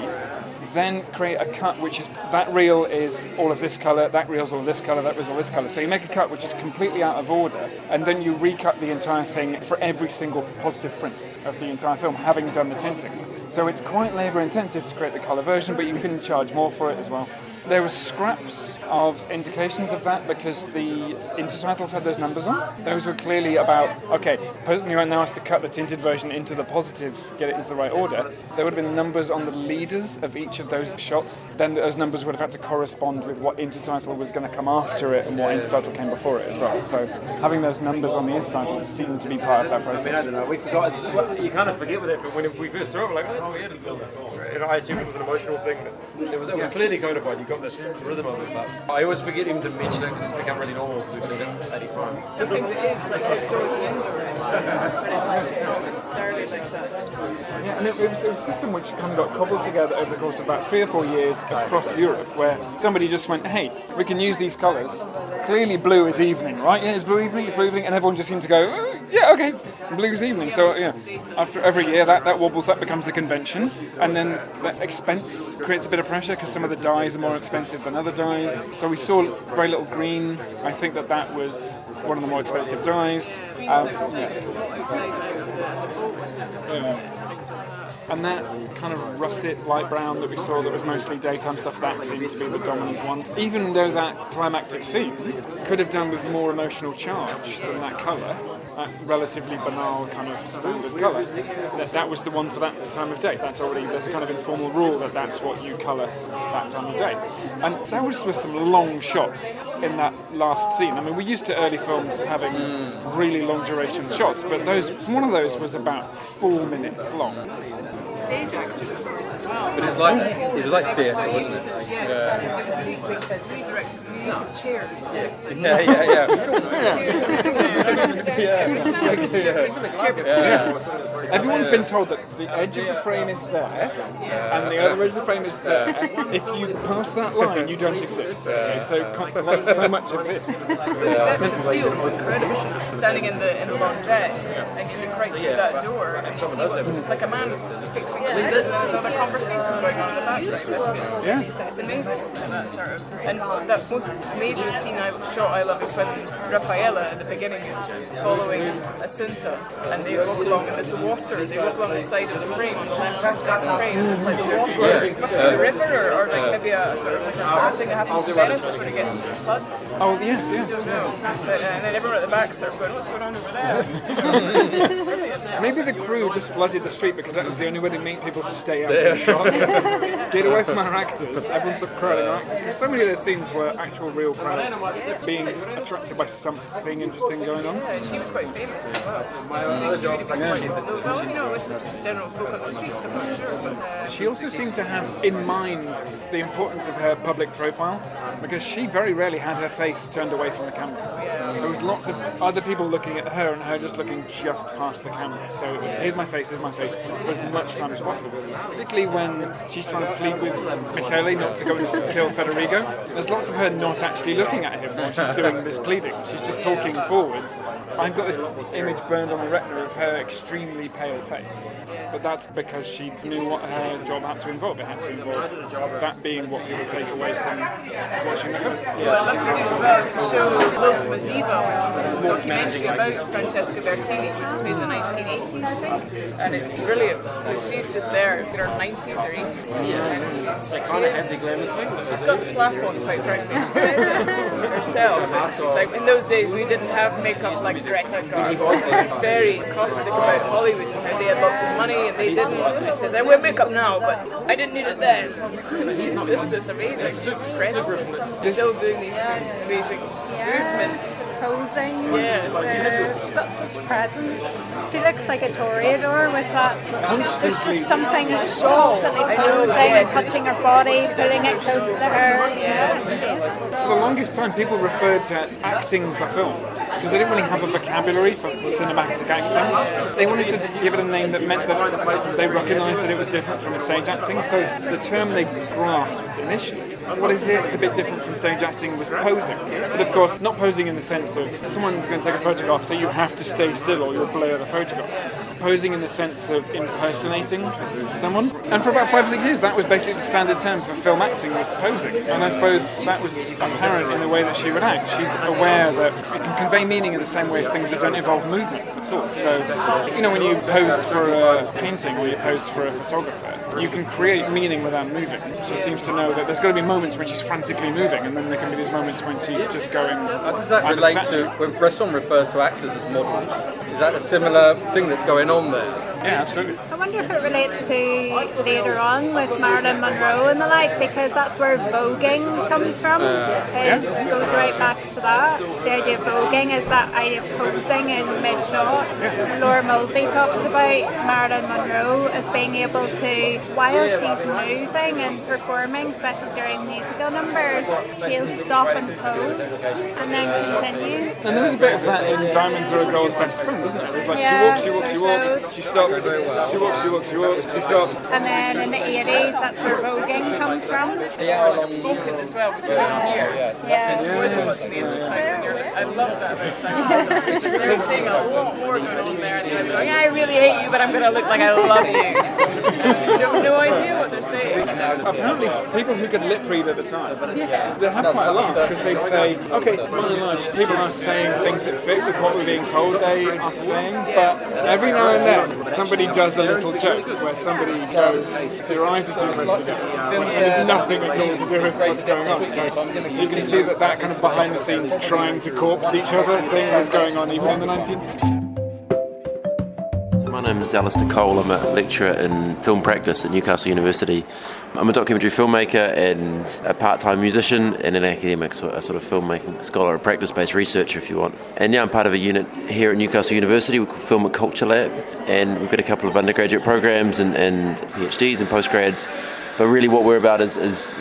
[SPEAKER 2] then create a cut which is, that reel is all of this colour, that reel's all this colour, that reel's all this colour. So you make a cut which is completely out of order, and then you recut the entire thing for every single positive print of the entire film, having done the tinting. So it's quite labour intensive to create the colour version, but you can charge more for it as well. There were scraps of indications of that because the intertitles had those numbers on. Those were clearly about, okay, person who now has to cut the tinted version into the positive, get it into the right order. There would have been numbers on the leaders of each of those shots. Then those numbers would have had to correspond with what intertitle was going to come after it and what intertitle came before it as well. So having those numbers on the intertitles seemed to be part of that process.
[SPEAKER 6] I mean, I don't know, we forgot, you kind of forget with it, but when we first saw it, we're like, oh, that's weird. And I assumed it was an emotional thing. It was clearly codified. You got the rhythm of it, but I always forget him to mention it because it's become really normal because we've seen it 80 times.
[SPEAKER 4] Sometimes it is like outdoors and indoors, but it's not necessarily like that.
[SPEAKER 2] Yeah, and it was a system which kind of got cobbled together over the course of about 3 or 4 years across Europe, where somebody just went, hey, we can use these colours. Clearly blue is evening, right? Yeah, it's blue evening, and everyone just seemed to go, oh, yeah, okay, blue is evening. So, after every year that wobbles, that becomes the convention, and then that expense creates a bit of pressure because some of the dyes are more expensive than other dyes. So we saw very little green. I think that was one of the more expensive dyes. And that kind of russet light brown that we saw that was mostly daytime stuff, that seemed to be the dominant one. Even though that climactic scene could have done with more emotional charge than that colour, that relatively banal kind of standard colour, that was the one for that time of day. That's already, there's a kind of informal rule that that's what you colour that time of day. And that was with some long shots in that last scene. I mean, we're used to early films having really long duration shots, but one of those was about 4 minutes long.
[SPEAKER 4] Stage actors, of course, as well.
[SPEAKER 6] But it was like theatre, wasn't it?
[SPEAKER 4] Yes. The use of chairs.
[SPEAKER 2] Everyone's been told that the edge of the frame is there, and the other edge of the frame is there. If you pass that line, you don't exist. Okay? So that's so much of this.
[SPEAKER 4] The depth of field is incredible. Standing in the laundrette, and you look right through that door, and you see it's like a man fixing suits, and there's other conversation going on in the background. It's amazing, isn't it? That sort of, and that most amazing scene I love is when Raffaella at the beginning is following Assunta, and they walk along, and there's the water. They walk along the side of the frame, on the left-hand side of the frame. It's like the water. It must be a river or like maybe a a sort of thing that happens in Venice when it gets floods.
[SPEAKER 2] Oh, yes, yeah.
[SPEAKER 4] And then everyone at the back sort of going, what's going on over there? It's brilliant.
[SPEAKER 2] Maybe the crew just flooded the street because that was the only way to make people stay out of the shot. Get away from our actors. Everyone's crowding our actors. Because so many of those scenes were actual real crowds being attracted by something interesting going on.
[SPEAKER 4] Yeah, and she was quite famous as well. Well, with just general folk on the streets, I'm not sure. But,
[SPEAKER 2] she also seemed to have in mind the importance of her public profile, because she very rarely had her face turned away from the camera. There was lots of other people looking at her and her just looking just past the camera. So it was, here's my face, for as much time as possible. Particularly when she's trying to plead with Michele not to go and kill Federico. There's lots of her not actually looking at him while she's doing this pleading. She's just talking forwards. I've got this image burned on the retina of her extremely pale face. But that's because she knew what her job had to involve. It had to involve that being what people take away from watching the film.
[SPEAKER 4] what I'd love to do as well is to show Ultimate Diva, which is a documentary about Francesca Bertini, which was made in the 1980s, I think. And it's brilliant. She's just there in her 90s or 80s. She's got the slap on, quite frankly. She says it herself. And she's like, in those days we didn't have makeup like Greta Garbo. It's very caustic about Hollywood and how they had lots of money and they didn't. And she says, I wear makeup now, but I didn't need it then. She's just this amazing, incredible. Still doing these amazing movements.
[SPEAKER 5] Posing.
[SPEAKER 4] Yeah.
[SPEAKER 5] She's got such presence. She looks like a toreador with that. There's just something that's constantly posing and touching her body, putting it close to her. Yeah, it's amazing.
[SPEAKER 2] For the longest time, people referred to acting for films because they didn't really have a vocabulary for cinematic acting. They wanted to give it a name that meant that they recognised that it was different from stage acting. So the term they grasped initially, what is it? It's a bit different from stage acting, was posing. But of course, not posing in the sense of someone's going to take a photograph, so you have to stay still or you'll blur the photograph. Posing in the sense of impersonating someone. And for about 5 or 6 years, that was basically the standard term for film acting, was posing. And I suppose that was apparent in the way that she would act. She's aware that it can convey meaning in the same way as things that don't involve movement at all. So, when you pose for a painting or you pose for a photographer, you can create meaning without moving. She seems to know that there's got to be moments when she's frantically moving, and then there can be these moments when she's just going.
[SPEAKER 7] How does that relate to when Bresson refers to actors as models? Is that a similar thing that's going on there?
[SPEAKER 2] Yeah, absolutely.
[SPEAKER 5] I wonder if it relates to later on with Marilyn Monroe and the like, because that's where voguing comes from. It goes right back to that. The idea of voguing is that idea of posing in mid-shot. Laura Mulvey talks about Marilyn Monroe as being able to, while she's moving and performing, especially during musical numbers, she'll stop and pose and then continue.
[SPEAKER 2] And there was a bit of that in Diamonds Are a Girl's Best Friend, isn't it? It's like she walks, she stops, she stops.
[SPEAKER 5] And then in the 80s, that's where voguing comes from.
[SPEAKER 4] Spoken as well, which you don't hear. It's worth watching the intertime. I love that about Silent Divas. They're saying a lot more going on there, and they're like, I really hate you, but I'm going to look like I love you. You have no idea what they're saying.
[SPEAKER 2] Apparently, people who could lip read at the time, they have quite a laugh because they'd say, okay, by and large, people are saying things that fit with what we're being told they are saying, but every now and then, somebody does a little joke where somebody goes, your eyes are too close together, and there's nothing at all to do with what's going on. So you can see that kind of behind the scenes trying to corpse each other thing was going on even in the 19th.
[SPEAKER 8] My name is Alastair Cole. I'm a lecturer in film practice at Newcastle University. I'm a documentary filmmaker and a part-time musician and an academic, so a sort of filmmaking scholar, a practice-based researcher if you want. And I'm part of a unit here at Newcastle University we call Film and Culture Lab, and we've got a couple of undergraduate programs and PhDs and postgrads. But really what we're about is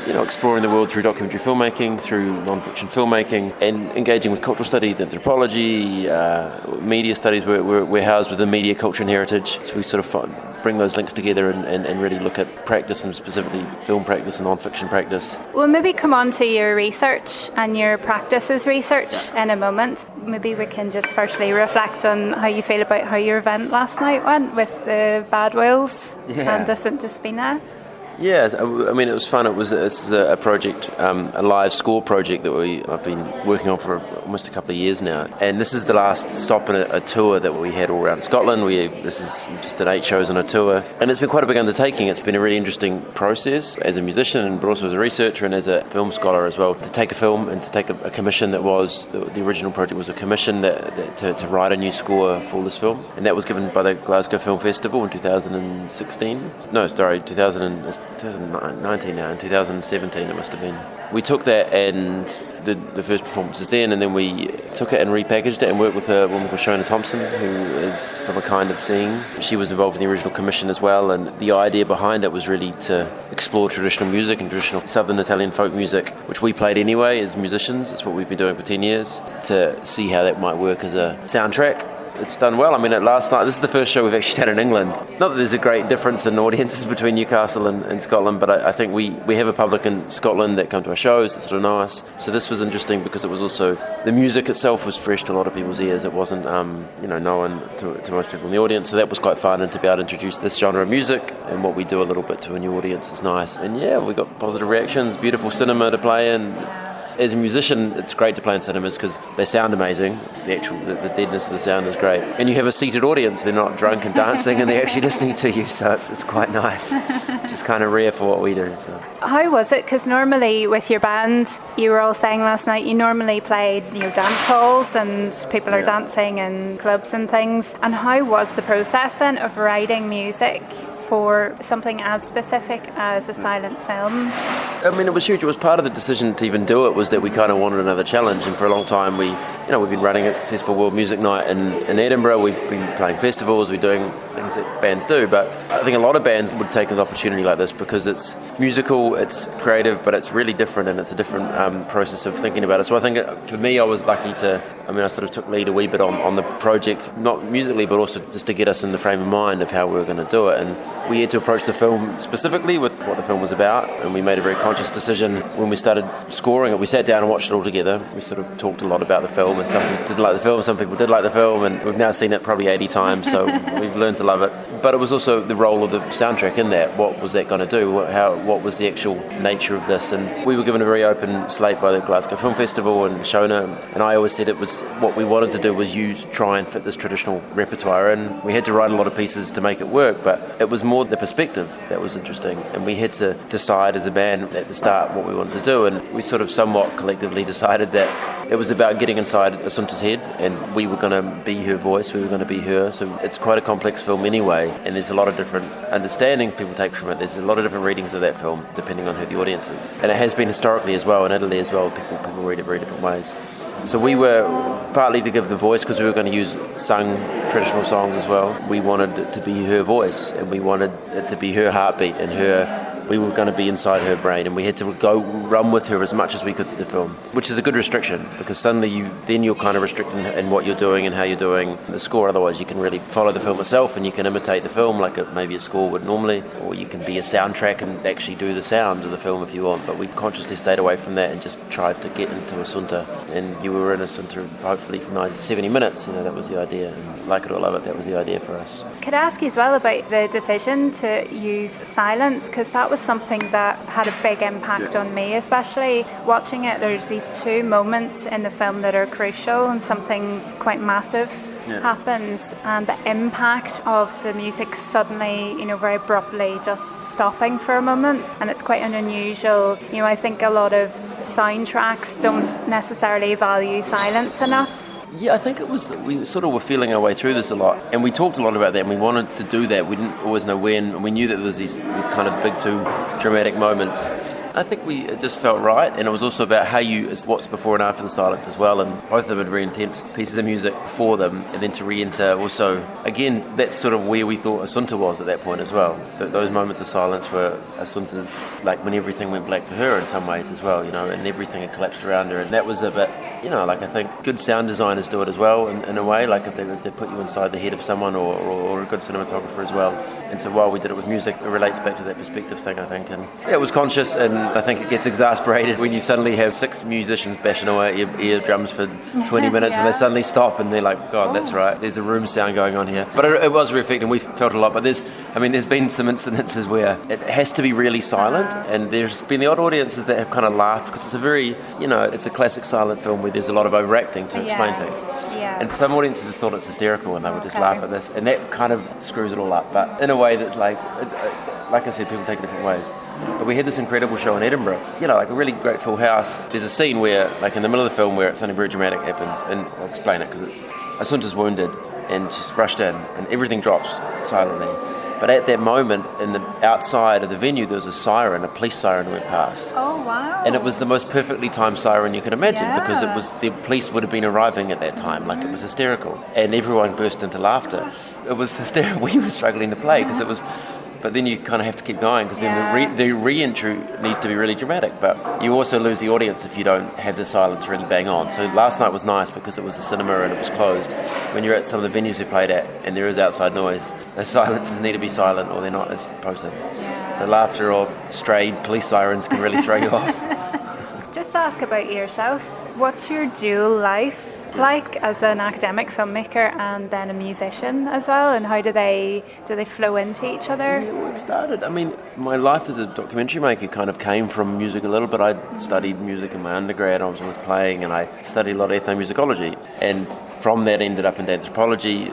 [SPEAKER 8] exploring the world through documentary filmmaking, through non-fiction filmmaking, and engaging with cultural studies, anthropology, media studies. We're housed within media, culture and heritage. So we sort of bring those links together and really look at practice, and specifically film practice and non-fiction practice.
[SPEAKER 5] We'll maybe come on to your research and your practices research in a moment. Maybe we can just firstly reflect on how you feel about how your event last night went with the Badwills and Assunta Spina.
[SPEAKER 8] Yeah, I mean, it was fun. It's a project, a live score project that I've been working on for almost a couple of years now. And this is the last stop in a tour that we had all around Scotland. We just did 8 shows on a tour. And it's been quite a big undertaking. It's been a really interesting process as a musician, but also as a researcher and as a film scholar as well, to take a film and to take a commission that was, the original project was a commission to write a new score for this film. And that was given by the Glasgow Film Festival in 2016. No, sorry, 2019 now, in 2017 it must have been. We took that and the first performances then, and then we took it and repackaged it and worked with a woman called Shona Thomson, who is from A Kind of Seeing. She was involved in the original commission as well, and the idea behind it was really to explore traditional music and traditional southern Italian folk music, which we played anyway as musicians. It's what we've been doing for 10 years, to see how that might work as a soundtrack. It's done well. I mean, last night, this is the first show we've actually had in England. Not that there's a great difference in audiences between Newcastle and Scotland, but I think we have a public in Scotland that come to our shows that sort of know us. So this was interesting because it was also, the music itself was fresh to a lot of people's ears. It wasn't, known to most people in the audience. So that was quite fun, and to be able to introduce this genre of music and what we do a little bit to a new audience is nice. And yeah, we got positive reactions, beautiful cinema to play in. As a musician, it's great to play in cinemas because they sound amazing. The deadness of the sound is great. And you have a seated audience. They're not drunk and dancing, and they're actually listening to you, so it's quite nice. Just kind of rare for what we do. So.
[SPEAKER 5] How was it? Because normally with your band, you were all saying last night, you normally played dance halls and people are dancing in clubs and things. And how was the process then of writing music for something as specific as a silent film?
[SPEAKER 8] I mean, it was huge. It was part of the decision to even do it, was that we kind of wanted another challenge. And for a long time, we've been running a successful World Music Night in Edinburgh. We've been playing festivals. We're doing things that bands do. But I think a lot of bands would take an opportunity like this because it's musical, it's creative, but it's really different, and it's a different process of thinking about it. So I think for me, I was lucky I sort of took lead a wee bit on the project, not musically, but also just to get us in the frame of mind of how we were going to do it. And we had to approach the film specifically with what the film was about, and we made a very conscious decision when we started scoring it. We sat down and watched it all together. We sort of talked a lot about the film, and some people didn't like the film, some people did like the film, and we've now seen it probably 80 times, so we've learned to love it. But it was also the role of the soundtrack in that. What was that going to do? What was the actual nature of this? And we were given a very open slate by the Glasgow Film Festival and Shona, and I always said it was what we wanted to do was try and fit this traditional repertoire in. We had to write a lot of pieces to make it work, but it was more the perspective that was interesting, and we had to decide as a band at the start what we wanted to do, and we sort of somewhat collectively decided that it was about getting inside Assunta's head, and we were going to be her voice, we were going to be her. So it's quite a complex film anyway, and there's a lot of different understandings people take from it. There's a lot of different readings of that film depending on who the audience is, and it has been historically as well in Italy as well. People read it very different ways. So we were partly to give the voice because we were going to use sung traditional songs as well. We wanted it to be her voice, and we wanted it to be her heartbeat and we were going to be inside her brain, and we had to go run with her as much as we could to the film, which is a good restriction because suddenly you're kind of restricted in what you're doing and how you're doing the score. Otherwise you can really follow the film itself and you can imitate the film like maybe a score would normally, or you can be a soundtrack and actually do the sounds of the film if you want. But we consciously stayed away from that and just tried to get into Assunta, and you were in Assunta hopefully for 70 minutes. That was the idea, and like it or love it, that was the idea for us.
[SPEAKER 5] Could I ask you as well about the decision to use silence, because that was something that had a big impact on me, especially watching it. There's these 2 moments in the film that are crucial, and something quite massive happens, and the impact of the music suddenly, very abruptly just stopping for a moment, and it's quite an unusual. I think a lot of soundtracks don't necessarily value silence enough.
[SPEAKER 8] Yeah, I think we sort of were feeling our way through this a lot, and we talked a lot about that, and we wanted to do that. We didn't always know when, and we knew that there was these kind of big 2 dramatic moments. I think it just felt right, and it was also about what's before and after the silence as well, and both of them had very intense pieces of music before them, and then to re-enter also, again, that's sort of where we thought Assunta was at that point as well. Those moments of silence were Assunta's, like when everything went black for her in some ways as well, and everything had collapsed around her, and that was a bit, I think good sound designers do it as well in a way, like if they put you inside the head of someone, or a good cinematographer as well. And so while we did it with music, it relates back to that perspective thing, I think, and it was conscious, and I think it gets exasperated when you suddenly have 6 musicians bashing away at your eardrums for 20 minutes and they suddenly stop and they're like, God, that's right, there's a room sound going on here. But it was very effective, we felt a lot. But there's I mean, there's been some incidences where it has to be really silent, and there's been the odd audiences that have kind of laughed because it's a very, it's a classic silent film where there's a lot of overacting to explain things.
[SPEAKER 5] Yeah.
[SPEAKER 8] And some audiences just thought it's hysterical and they would just laugh at this, and that kind of screws it all up. But in a way that's like I said, people take it different ways. But we had this incredible show in Edinburgh, like a really great full house. There's a scene where, like in the middle of the film, where something very dramatic happens, and I'll explain it because it's Assunta's wounded and she's rushed in, and everything drops silently. But at that moment, in the outside of the venue, there was a police siren went past.
[SPEAKER 5] Oh, wow.
[SPEAKER 8] And it was the most perfectly timed siren you could imagine, because the police would have been arriving at that time. Like, it was hysterical. And everyone burst into laughter. It was hysterical. We were struggling to play because it was... But then you kind of have to keep going, because then the re-entry needs to be really dramatic. But you also lose the audience if you don't have the silence really bang on. So last night was nice because it was a cinema and it was closed. When you're at some of the venues we played at and there is outside noise, those silences need to be silent or they're not as posted. Yeah. So laughter or stray police sirens can really throw you off.
[SPEAKER 5] Just to ask about yourself, what's your dual life like as an academic filmmaker and then a musician as well, and how do they flow into each other?
[SPEAKER 8] Yeah, well, it started, my life as a documentary maker kind of came from music a little bit. I studied music in my undergrad, I was always playing, and I studied a lot of ethnomusicology, and from that ended up into anthropology.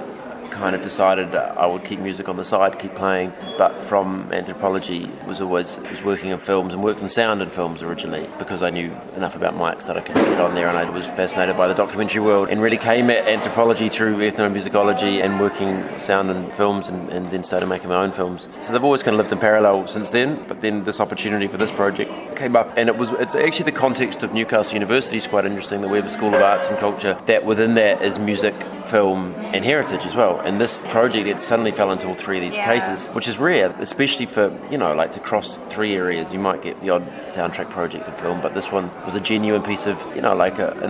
[SPEAKER 8] Kind of decided I would keep music on the side, keep playing, but from anthropology was working in films and worked in sound in films originally, because I knew enough about mics that I could get on there, and I was fascinated by the documentary world, and really came at anthropology through ethnomusicology and working sound in films, and then started making my own films. So they've always kind of lived in parallel since then, but then this opportunity for this project came up, and it's actually the context of Newcastle University is quite interesting, that we have a School of Arts and Culture, that within that is music, film and heritage as well. And this project, it suddenly fell into all three of these cases, which is rare, especially for, to cross three areas. You might get the odd soundtrack project in film, but this one was a genuine piece of, an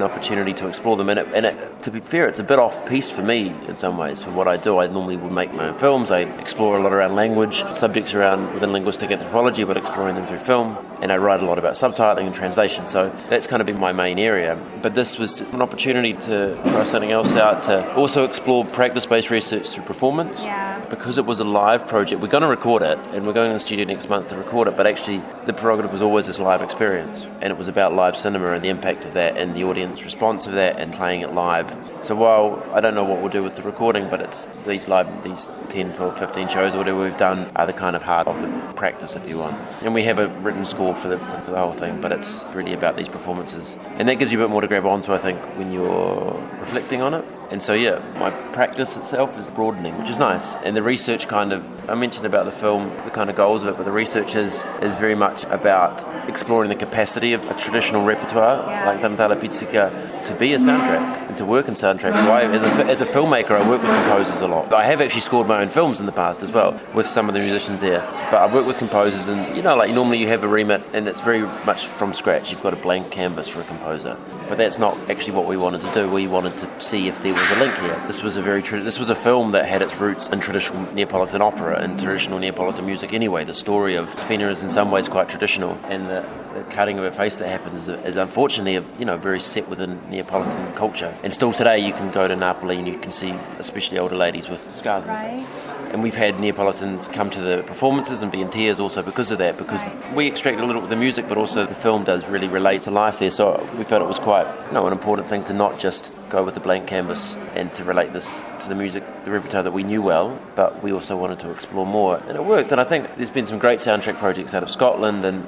[SPEAKER 8] opportunity to explore them. And to be fair, it's a bit off-piste for me in some ways for what I do. I normally would make my own films. I explore a lot around language, subjects around within linguistic anthropology, but exploring them through film. And I write a lot about subtitling and translation, so that's kind of been my main area. But this was an opportunity to try something else out, to also explore practice-based research through performance. Because it was a live project, we're going to record it, and we're going to the studio next month to record it, but actually the prerogative was always this live experience, and it was about live cinema and the impact of that and the audience response of that and playing it live. So while I don't know what we'll do with the recording, but it's these 10, 12, 15 shows or whatever we've done are the kind of heart of the practice, if you want. And we have a written score for the whole thing, but it's really about these performances. And that gives you a bit more to grab onto, I think, when you're reflecting on it. And so, my practice itself is broadening, which is nice. And the research I mentioned about the film, the kind of goals of it, but the research is very much about exploring the capacity of a traditional repertoire, like Tarantella Pizzica, to be a soundtrack and to work in soundtracks. So as a filmmaker, I work with composers a lot. I have actually scored my own films in the past as well, with some of the musicians there. But I've worked with composers, and, normally you have a remit, and it's very much from scratch. You've got a blank canvas for a composer. But that's not actually what we wanted to do. We wanted to see if there was a link here. This was a film that had its roots in traditional Neapolitan opera and traditional Neapolitan music anyway. The story of Spina is in some ways quite traditional, and the cutting of her face that happens is unfortunately very set within Neapolitan culture. And still today you can go to Napoli and you can see especially older ladies with scars on their face. And we've had Neapolitans come to the performances and be in tears also because of that, because we extract a little with the music, but also the film does really relate to life there. So we felt it was quite an important thing to not just go with the blank canvas and to relate this to the music, the repertoire that we knew well, but we also wanted to explore more. And it worked. And I think there's been some great soundtrack projects out of Scotland, and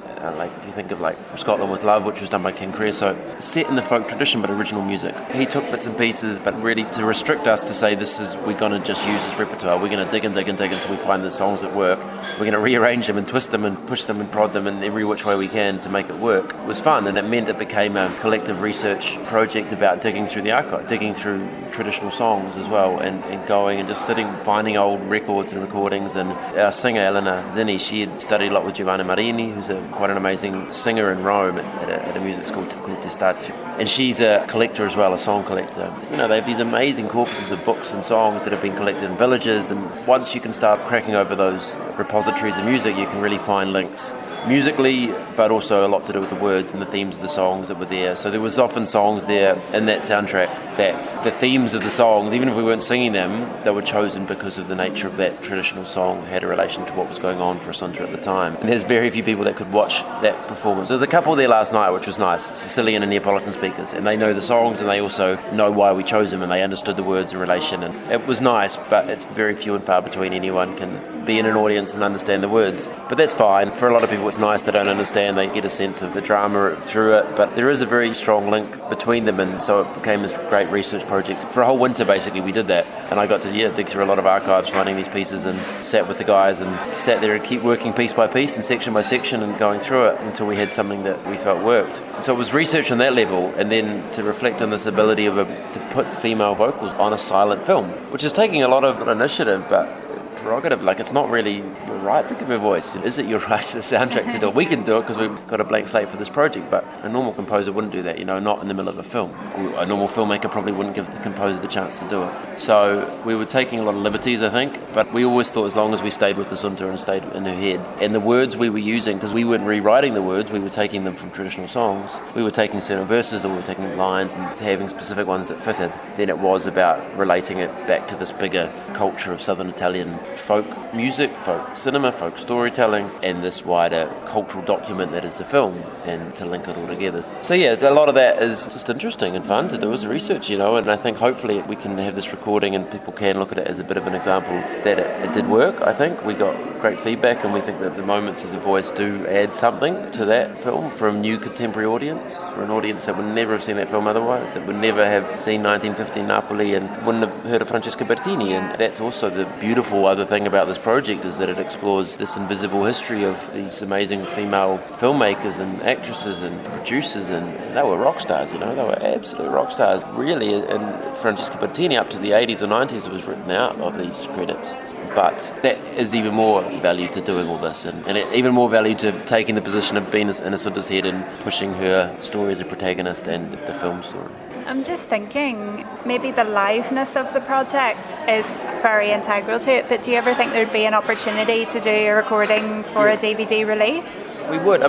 [SPEAKER 8] if you think of From Scotland with Love, which was done by King Creosote, set in the folk tradition but original music. He took bits and pieces, but really to restrict us to say we're going to just use this repertoire, we're going to dig and dig and dig until we find the songs that work, we're going to rearrange them and twist them and push them and prod them in every which way we can to make it work. It was fun, and it meant it became a collective research project about digging through the archive, digging through traditional songs as well, and going and just finding old records and recordings. And our singer Elena Zinni, she had studied a lot with Giovanni Marini, who's quite an amazing singer in Rome at a music school called Testaccio, and she's a collector as well, a song collector. They have these amazing corpuses of books and songs that have been collected in villages, and once you can start cracking over those repositories of music, you can really find links musically, but also a lot to do with the words and the themes of the songs that were there. So there was often songs there in that soundtrack that the themes of the songs, even if we weren't singing singing them, they were chosen because of the nature of that traditional song had a relation to what was going on for Assunta at the time. And there's very few people that could watch that performance. There was a couple there last night, which was nice, Sicilian and Neapolitan speakers, and they know the songs and they also know why we chose them and they understood the words in relation, and it was nice, but it's very few and far between anyone can be in an audience and understand the words. But that's fine. For a lot of people it's nice, they don't understand, they get a sense of the drama through it, but there is a very strong link between them, and so it became this great research project. For a whole winter basically we did that, and I got to dig through a lot of archives finding these pieces and sat with the guys and sat there and keep working piece by piece and section by section and going through it until we had something that we felt worked. So it was research on that level, and then to reflect on this ability to put female vocals on a silent film, which is taking a lot of initiative, but prerogative. Like, it's not really your right to give a voice. Is it your right to soundtrack to do it? We can do it because we've got a blank slate for this project, but a normal composer wouldn't do that, not in the middle of a film. A normal filmmaker probably wouldn't give the composer the chance to do it. So we were taking a lot of liberties, I think, but we always thought as long as we stayed with Assunta and stayed in her head, and the words we were using, because we weren't rewriting the words, we were taking them from traditional songs, we were taking certain verses or we were taking lines and having specific ones that fitted, then it was about relating it back to this bigger culture of Southern Italian folk music, folk cinema, folk storytelling, and this wider cultural document that is the film, and to link it all together. So yeah, a lot of that is just interesting and fun to do as research, and I think hopefully we can have this recording and people can look at it as a bit of an example that it did work. I think we got great feedback, and we think that the moments of the voice do add something to that film for a new contemporary audience, for an audience that would never have seen that film otherwise, that would never have seen 1950 Napoli and wouldn't have heard of Francesca Bertini. And that's also the beautiful other thing about this project, is that it explores this invisible history of these amazing female filmmakers and actresses and producers, and they were rock stars, they were absolute rock stars, really. And Francesca Bertini, up to the 80s or 90s, was written out of these credits. But that is even more value to doing all this, and even more value to taking the position of being in Assunta's head and pushing her story as a protagonist and the film story.
[SPEAKER 5] I'm just thinking, maybe the liveness of the project is very integral to it, but do you ever think there'd be an opportunity to do a recording for a DVD release?
[SPEAKER 8] We would.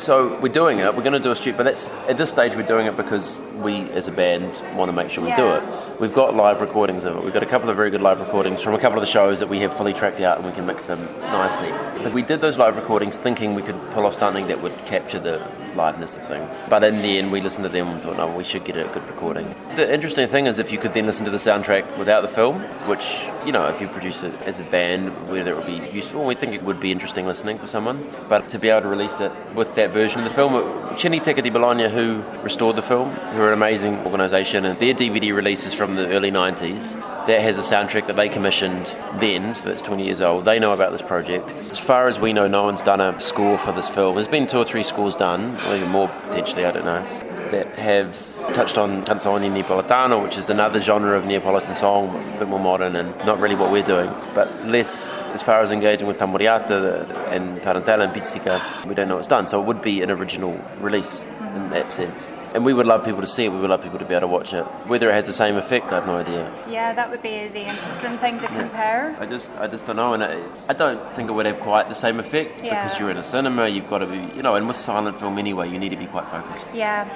[SPEAKER 8] So we're doing it. We're going to do a shoot, but at this stage we're doing it because we, as a band, want to make sure we do it. We've got live recordings of it. We've got a couple of very good live recordings from a couple of the shows that we have fully tracked out, and we can mix them nicely. But we did those live recordings thinking we could pull off something that would capture the liveness of things. But in the end, we listened to them and thought, no, we should get a good recording. The interesting thing is if you could then listen to the soundtrack without the film, which, if you produce it as a band, whether it would be useful, we think it would be interesting listening for someone. But to be able to release it with that version of the film, Cinecittà di Bologna, who restored the film, who are an amazing organisation, and their DVD releases from the early 90s, that has a soundtrack that they commissioned then, so that's 20 years old. They know about this project. As far as we know, no one's done a score for this film. There's been 2 or 3 scores done, or even more potentially, I don't know, that have touched on canzone neapolitano, which is another genre of Neapolitan song, a bit more modern and not really what we're doing, but less as far as engaging with tamburiata and tarantella and pizzica. We don't know what's done, so it would be an original release in that sense. And we would love people to see it, we would love people to be able to watch it. Whether it has the same effect, I have no idea.
[SPEAKER 5] Yeah, that would be the interesting thing to compare.
[SPEAKER 8] I just don't know, and I don't think it would have quite the same effect, because you're in a cinema, you've got to be, and with silent film anyway, you need to be quite focused.
[SPEAKER 5] Yeah.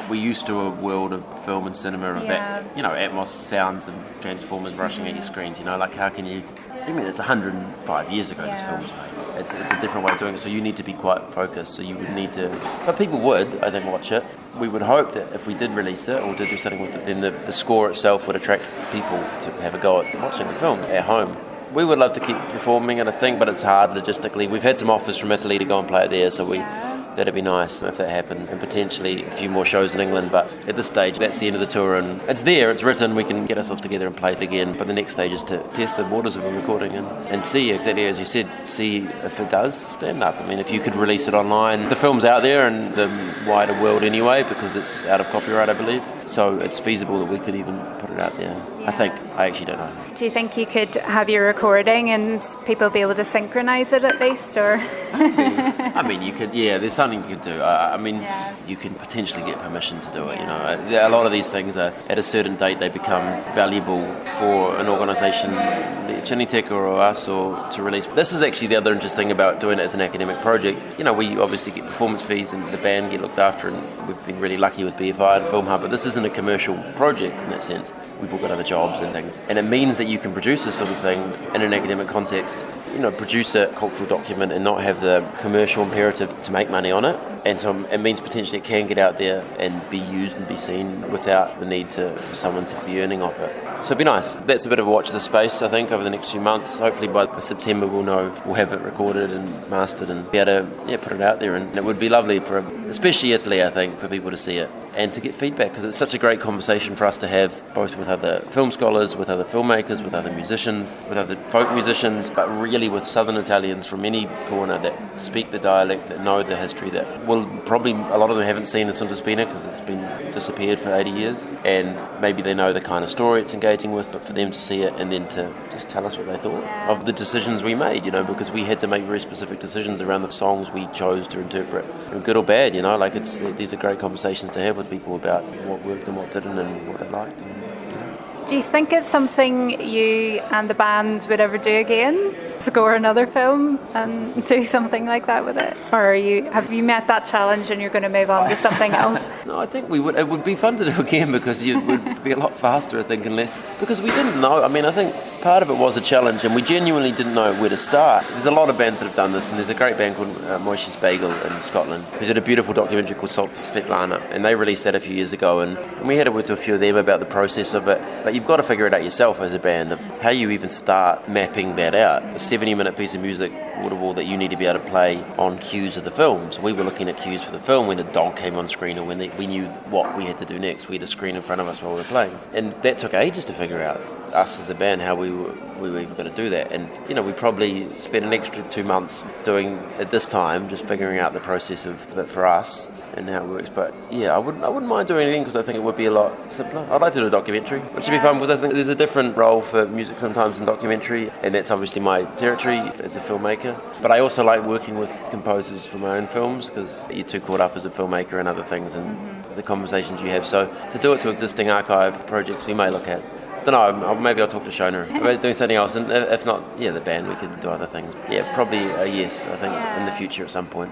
[SPEAKER 8] We're used to a world of film and cinema, of Atmos sounds and transformers rushing at your screens, how can you... it's 105 years ago this film was made. It's a different way of doing it, so you need to be quite focused, so you would need to... But people would, I think, watch it. We would hope that if we did release it, or did do something with it, then the score itself would attract people to have a go at watching the film at home. We would love to keep performing it, I think, but it's hard logistically. We've had some offers from Italy to go and play it there, so that'd be nice if that happens, and potentially a few more shows in England. But at this stage, that's the end of the tour, and it's there, it's written, we can get ourselves together and play it again. But the next stage is to test the waters of a recording and see, exactly as you said, see if it does stand up. If you could release it online, the film's out there in the wider world anyway, because it's out of copyright, I believe, so it's feasible that we could even put it out there. I think. I actually don't know.
[SPEAKER 5] Do you think you could have your recording and people be able to synchronise it at least, or?
[SPEAKER 8] You could. Yeah, there's something you could do. You can potentially get permission to do it. A lot of these things are at a certain date they become valuable for an organisation, Cinecittà or us, or to release. This is actually the other interesting thing about doing it as an academic project. We obviously get performance fees and the band get looked after, and we've been really lucky with BFI and Film Hub. But this isn't a commercial project in that sense. We've all got other jobs jobs and things. And it means that you can produce this sort of thing in an academic context, produce a cultural document and not have the commercial imperative to make money on it. And so it means potentially it can get out there and be used and be seen without the need for someone to be earning off it. So it'd be nice. That's a bit of a watch this space, I think, over the next few months. Hopefully by September we'll have it recorded and mastered and be able to put it out there. And it would be lovely especially Italy, I think, for people to see it and to get feedback, because it's such a great conversation for us to have, both with other film scholars, with other filmmakers, with other musicians, with other folk musicians, but really with Southern Italians from any corner that speak the dialect, that know the history, that will probably, a lot of them haven't seen Assunta Spina because it's been disappeared for 80 years, and maybe they know the kind of story it's engaging with, but for them to see it and then to just tell us what they thought of the decisions we made, because we had to make very specific decisions around the songs we chose to interpret, good or bad, these are great conversations to have with people about what worked and what didn't and what they liked.
[SPEAKER 5] Do you think it's something you and the band would ever do again? Score another film and do something like that with it? Or have you met that challenge and you're going to move on to something else?
[SPEAKER 8] No, I think we would. It would be fun to do again because it would be a lot faster, I think, and less. Because we didn't know. I think part of it was a challenge and we genuinely didn't know where to start. There's a lot of bands that have done this, and there's a great band called Moishes Bagel in Scotland who did a beautiful documentary called Salt for Svetlana, and they released that a few years ago, and we had it with a few of them about the process of it. But you've got to figure it out yourself as a band of how you even start mapping that out. A 70-minute piece of music, Audible, that you need to be able to play on cues of the film. So we were looking at cues for the film when a dog came on screen or when we knew what we had to do next. We had a screen in front of us while we were playing. And that took ages to figure out, us as a band, how we were even going to do that. And, we probably spent an extra 2 months doing, at this time, just figuring out the process of it for us and how it works. But yeah, I wouldn't mind doing anything because I think it would be a lot simpler. I'd like to do a documentary, which would be fun because I think there's a different role for music sometimes in documentary, and that's obviously my territory as a filmmaker. But I also like working with composers for my own films because you're too caught up as a filmmaker and other things and the conversations you have. So to do it to existing archive projects we may look at. I don't know, maybe I'll talk to Shona about doing something else, and if not, the band, we could do other things. Yeah, probably a yes, I think, in the future at some point.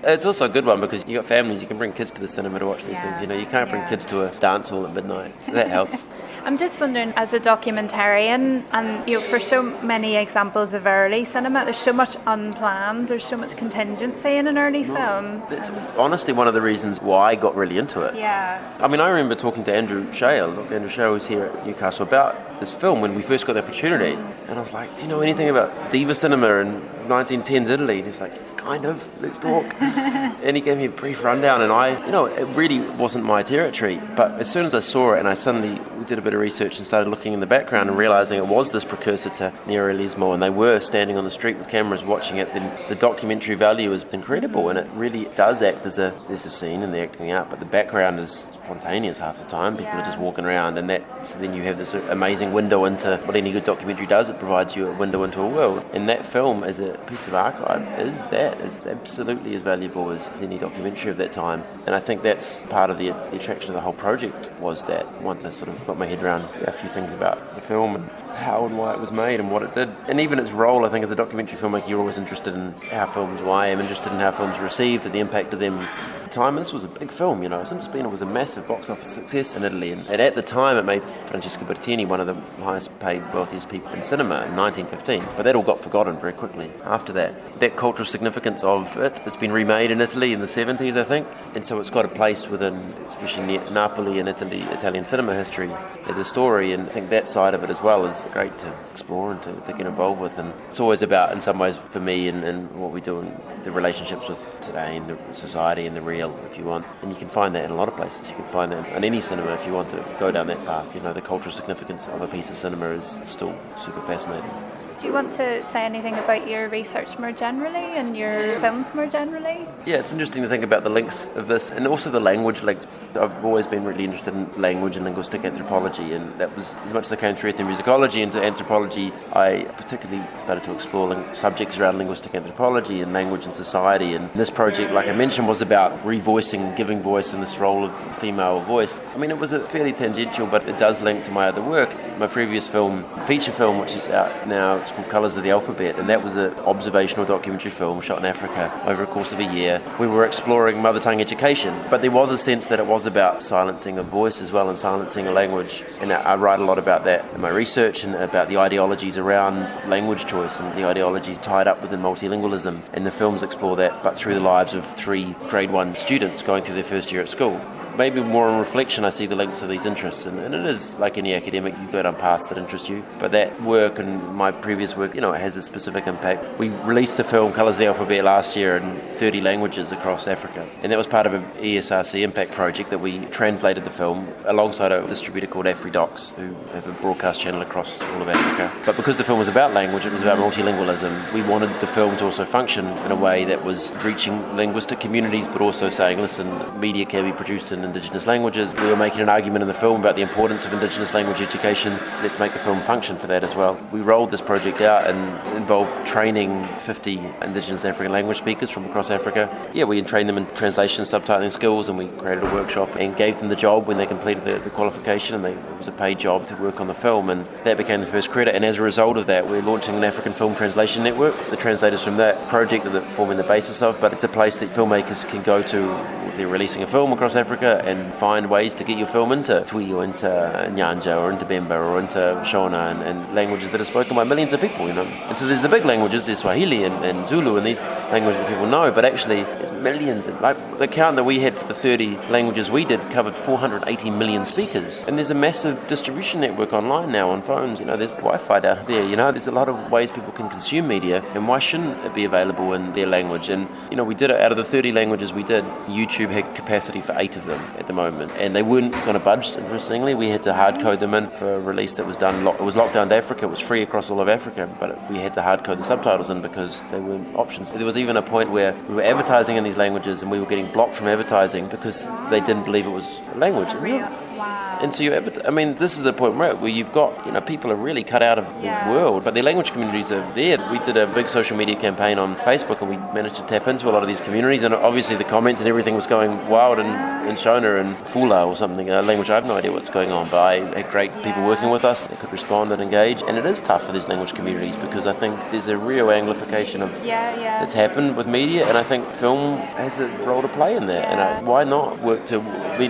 [SPEAKER 8] It's also a good one because you've got families, you can bring kids to the cinema to watch these things. You can't bring kids to a dance hall at midnight, so that helps.
[SPEAKER 5] I'm just wondering, as a documentarian, and for so many examples of early cinema, there's so much unplanned, there's so much contingency in an early film.
[SPEAKER 8] It's honestly one of the reasons why I got really into it.
[SPEAKER 5] Yeah.
[SPEAKER 8] I remember talking to Shail. Dr. Andrew Shail was here at Newcastle about this film when we first got the opportunity, and I was like, do you know anything about diva cinema in 1910s Italy? And he was like, kind of, let's talk. And he gave me a brief rundown, and it really wasn't my territory. But as soon as I saw it, and I suddenly did a bit of research and started looking in the background and realising it was this precursor to neorealismo, and they were standing on the street with cameras watching it, then the documentary value is incredible, and it really does act as there's a scene and they're acting out, but the background is spontaneous half the time. People are just walking around, and so then you have this amazing window into what any good documentary does. It provides you a window into a world, and that film as a piece of archive is absolutely as valuable as any documentary of that time. And I think that's part of the attraction of the whole project, was that once I sort of got my head around a few things about the film and how and why it was made and what it did, and even its role, I think as a documentary filmmaker you're always interested in how films, I am interested in how films are received and the impact of them at the time. And this was a big film, Assunta Spina was a massive box office success in Italy, and at the time it made Francesca Bertini one of the highest paid, wealthiest people in cinema in 1915, but that all got forgotten very quickly after that. That cultural significance of it's been remade in Italy in the 70s, I think, and so it's got a place within, especially Napoli and Italian cinema history as a story, and I think that side of it as well is great to explore and to get involved with. And it's always about, in some ways for me, and what we do in the relationships with today and the society and the real, if you want. And you can find that in a lot of places. You can find that in any cinema if you want to go down that path. The cultural significance of a piece of cinema is still super fascinating.
[SPEAKER 5] Do you want to say anything about your research more generally and your films more generally?
[SPEAKER 8] Yeah, it's interesting to think about the links of this and also the language links. I've always been really interested in language and linguistic anthropology, and that was, as much as I came through ethnomusicology into anthropology, I particularly started to explore subjects around linguistic anthropology and language and society. And this project, like I mentioned, was about revoicing, giving voice in this role of female voice. It was a fairly tangential, but it does link to my other work. My previous film, feature film, which is out now, It's called Colours of the Alphabet, and that was an observational documentary film shot in Africa over a course of a year. We were exploring mother tongue education, but there was a sense that it was about silencing a voice as well and silencing a language. And I write a lot about that in my research and about the ideologies around language choice and the ideologies tied up within multilingualism. And the films explore that, but through the lives of 3 grade 1 students going through their first year at school. Maybe more on reflection, I see the links of these interests, and it is like any academic, you go down paths that interest you. But that work and my previous work, it has a specific impact. We released the film Colours of the Alphabet last year in 30 languages across Africa, and that was part of an ESRC impact project that we translated the film alongside a distributor called AfriDocs, who have a broadcast channel across all of Africa. But because the film was about language, it was about multilingualism, we wanted the film to also function in a way that was reaching linguistic communities, but also saying, listen, media can be produced in Indigenous languages. We were making an argument in the film about the importance of Indigenous language education. Let's make the film function for that as well. We rolled this project out and involved training 50 Indigenous African language speakers from across Africa. We trained them in translation and subtitling skills, and we created a workshop and gave them the job when they completed the qualification, and it was a paid job to work on the film, and that became the first credit. And as a result of that, we're launching an African Film Translation Network. The translators from that project are forming the basis of, but it's a place that filmmakers can go to. They're releasing a film across Africa and find ways to get your film into Twi or into Nyanja or into Bemba or into Shona and languages that are spoken by millions of people, And so there's the big languages, there's Swahili and Zulu and these languages that people know, but actually there's millions. Like the count that we had for the 30 languages we did covered 480 million speakers. And there's a massive distribution network online now on phones. There's Wi-Fi down there, There's a lot of ways people can consume media, and why shouldn't it be available in their language? And, we did it out of the 30 languages we did. YouTube had capacity for 8 of them at the moment, and they weren't going to budge, interestingly. We had to hard code them in for a release that was done. It was locked down to Africa. It was free across all of Africa, but we had to hard code the subtitles in because they weren't options. There was even a point where we were advertising in these languages and we were getting blocked from advertising because they didn't believe it was a language. And so this is the point where you've got, people are really cut out of the world, but their language communities are there. We did a big social media campaign on Facebook, and we managed to tap into a lot of these communities, and obviously the comments and everything was going wild in Shona and Fula or something, a language I have no idea what's going on, but I had great people working with us that could respond and engage, and it is tough for these language communities because I think there's a real anglification of that's happened with media, and I think film has a role to play in that, and why not work to,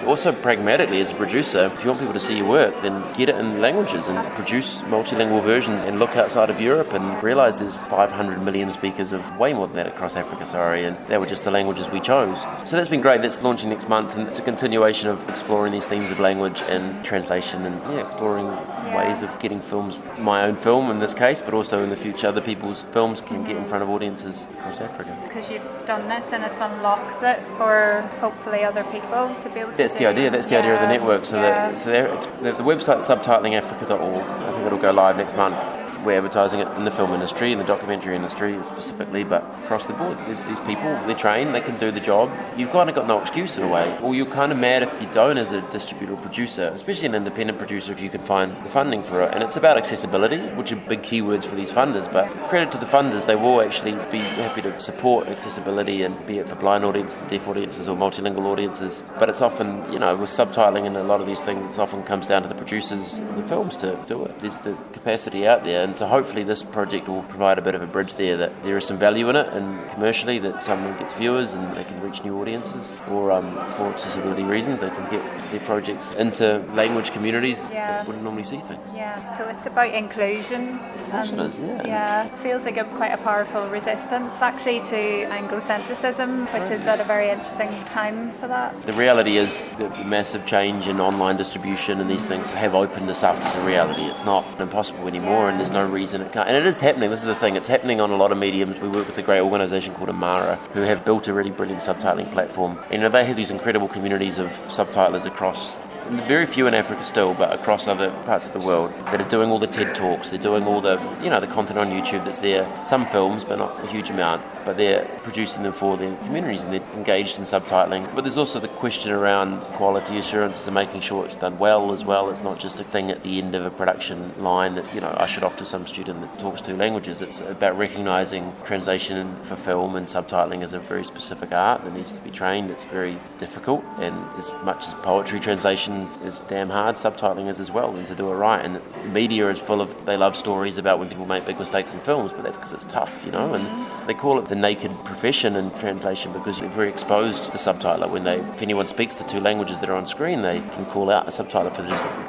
[SPEAKER 8] also pragmatically as a producer, if you want people to see your work, then get it in languages and produce multilingual versions and look outside of Europe and realise there's 500 million speakers of way more than that across Africa, and they were just the languages we chose. So that's been great. That's launching next month, and it's a continuation of exploring these themes of language and translation and exploring ways of getting films, my own film in this case, but also in the future other people's films can get in front of audiences across Africa.
[SPEAKER 5] Because you've done this and it's unlocked it for hopefully other people to be able to
[SPEAKER 8] That's the idea of the network. The website's subtitlingafrica.org. I think it'll go live next month. We're advertising it in the film industry, in the documentary industry specifically, but across the board. There's these people, they're trained, they can do the job. You've kind of got no excuse in a way. Or you're kind of mad if you don't as a distributor or producer, especially an independent producer if you can find the funding for it. And it's about accessibility, which are big keywords for these funders, but credit to the funders, they will actually be happy to support accessibility, and be it for blind audiences, deaf audiences or multilingual audiences. But it's often, with subtitling and a lot of these things, it often comes down to the producers of the films to do it. There's the capacity out there. And so hopefully this project will provide a bit of a bridge there, that there is some value in it, and commercially that someone gets viewers and they can reach new audiences, or for accessibility reasons they can get their projects into language communities that wouldn't normally see things.
[SPEAKER 5] So it's about inclusion.
[SPEAKER 8] Of course it is,
[SPEAKER 5] it feels like quite a powerful resistance actually to Anglo-centricism, which is at a very interesting time for that.
[SPEAKER 8] The reality is the massive change in online distribution and these things have opened us up as a reality. It's not impossible anymore, and there's no reason it can't. And it is happening. This is the thing. It's happening on a lot of mediums. We work with a great organisation called Amara, who have built a really brilliant subtitling platform. They have these incredible communities of subtitlers across, very few in Africa still, but across other parts of the world, that are doing all the TED Talks. They're doing all the, the content on YouTube that's there. Some films, but not a huge amount. But they're producing them for their communities, and they're engaged in subtitling. But there's also the question around quality assurance and making sure it's done well as well. It's not just a thing at the end of a production line that, ushered off to some student that talks 2 languages. It's about recognising translation for film and subtitling as a very specific art that needs to be trained. It's very difficult, and as much as poetry translation often as damn hard subtitling is as well, and to do it right. And the media is full of, they love stories about when people make big mistakes in films, but that's because it's tough, you know. And they call it the naked profession in translation because you're very exposed to the subtitler. If anyone speaks the two languages that are on screen, they can call out a subtitler for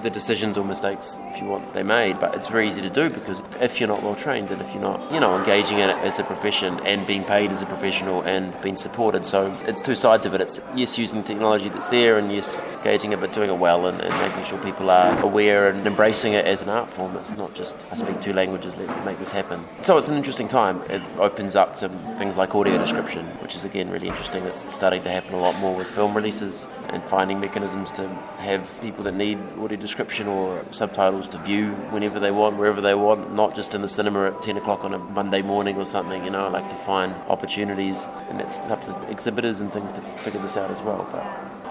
[SPEAKER 8] the decisions or mistakes, if you want, they made. But it's very easy to do because if you're not well trained and if you're not, engaging in it as a profession and being paid as a professional and being supported. So it's two sides of it. It's yes, using the technology that's there, and yes, engaging it, but doing it well and making sure people are aware and embracing it as an art form. It's not just, I speak two languages, let's make this happen. So it's an interesting time. It opens up to things like audio description, which is again really interesting. It's starting to happen a lot more with film releases and finding mechanisms to have people that need audio description or subtitles to view whenever they want, wherever they want, not just in the cinema at 10 o'clock on a Monday morning or something. I like to find opportunities, and it's up to exhibitors and things to figure this out as well. But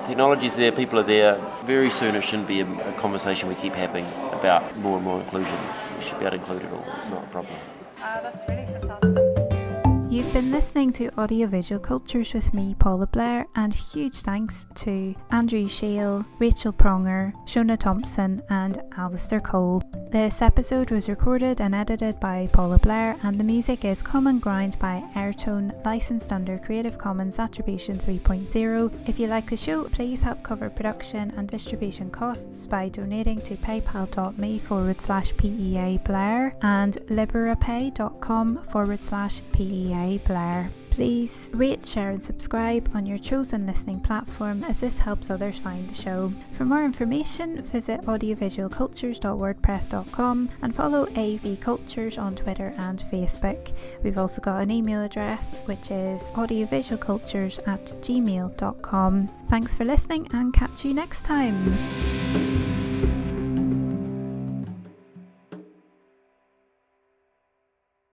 [SPEAKER 8] technology's there, people are there. Very soon it shouldn't be a conversation we keep having about more and more inclusion. We should be able to include it all. It's not a problem.
[SPEAKER 5] That's really fantastic.
[SPEAKER 1] You've been listening to Audiovisual Cultures with me, Paula Blair, and huge thanks to Andrew Shail, Rachel Pronger, Shona Thomson and Alastair Cole. This episode was recorded and edited by Paula Blair, and the music is Common Ground by Airtone, licensed under Creative Commons Attribution 3.0. If you like the show, please help cover production and distribution costs by donating to paypal.me/PEA Blair and liberapay.com/PEA Blair. Please rate, share and subscribe on your chosen listening platform, as this helps others find the show. For more information, visit audiovisualcultures.wordpress.com and follow AV Cultures on Twitter and Facebook. We've also got an email address, which is audiovisualcultures@gmail.com. Thanks for listening and catch you next time.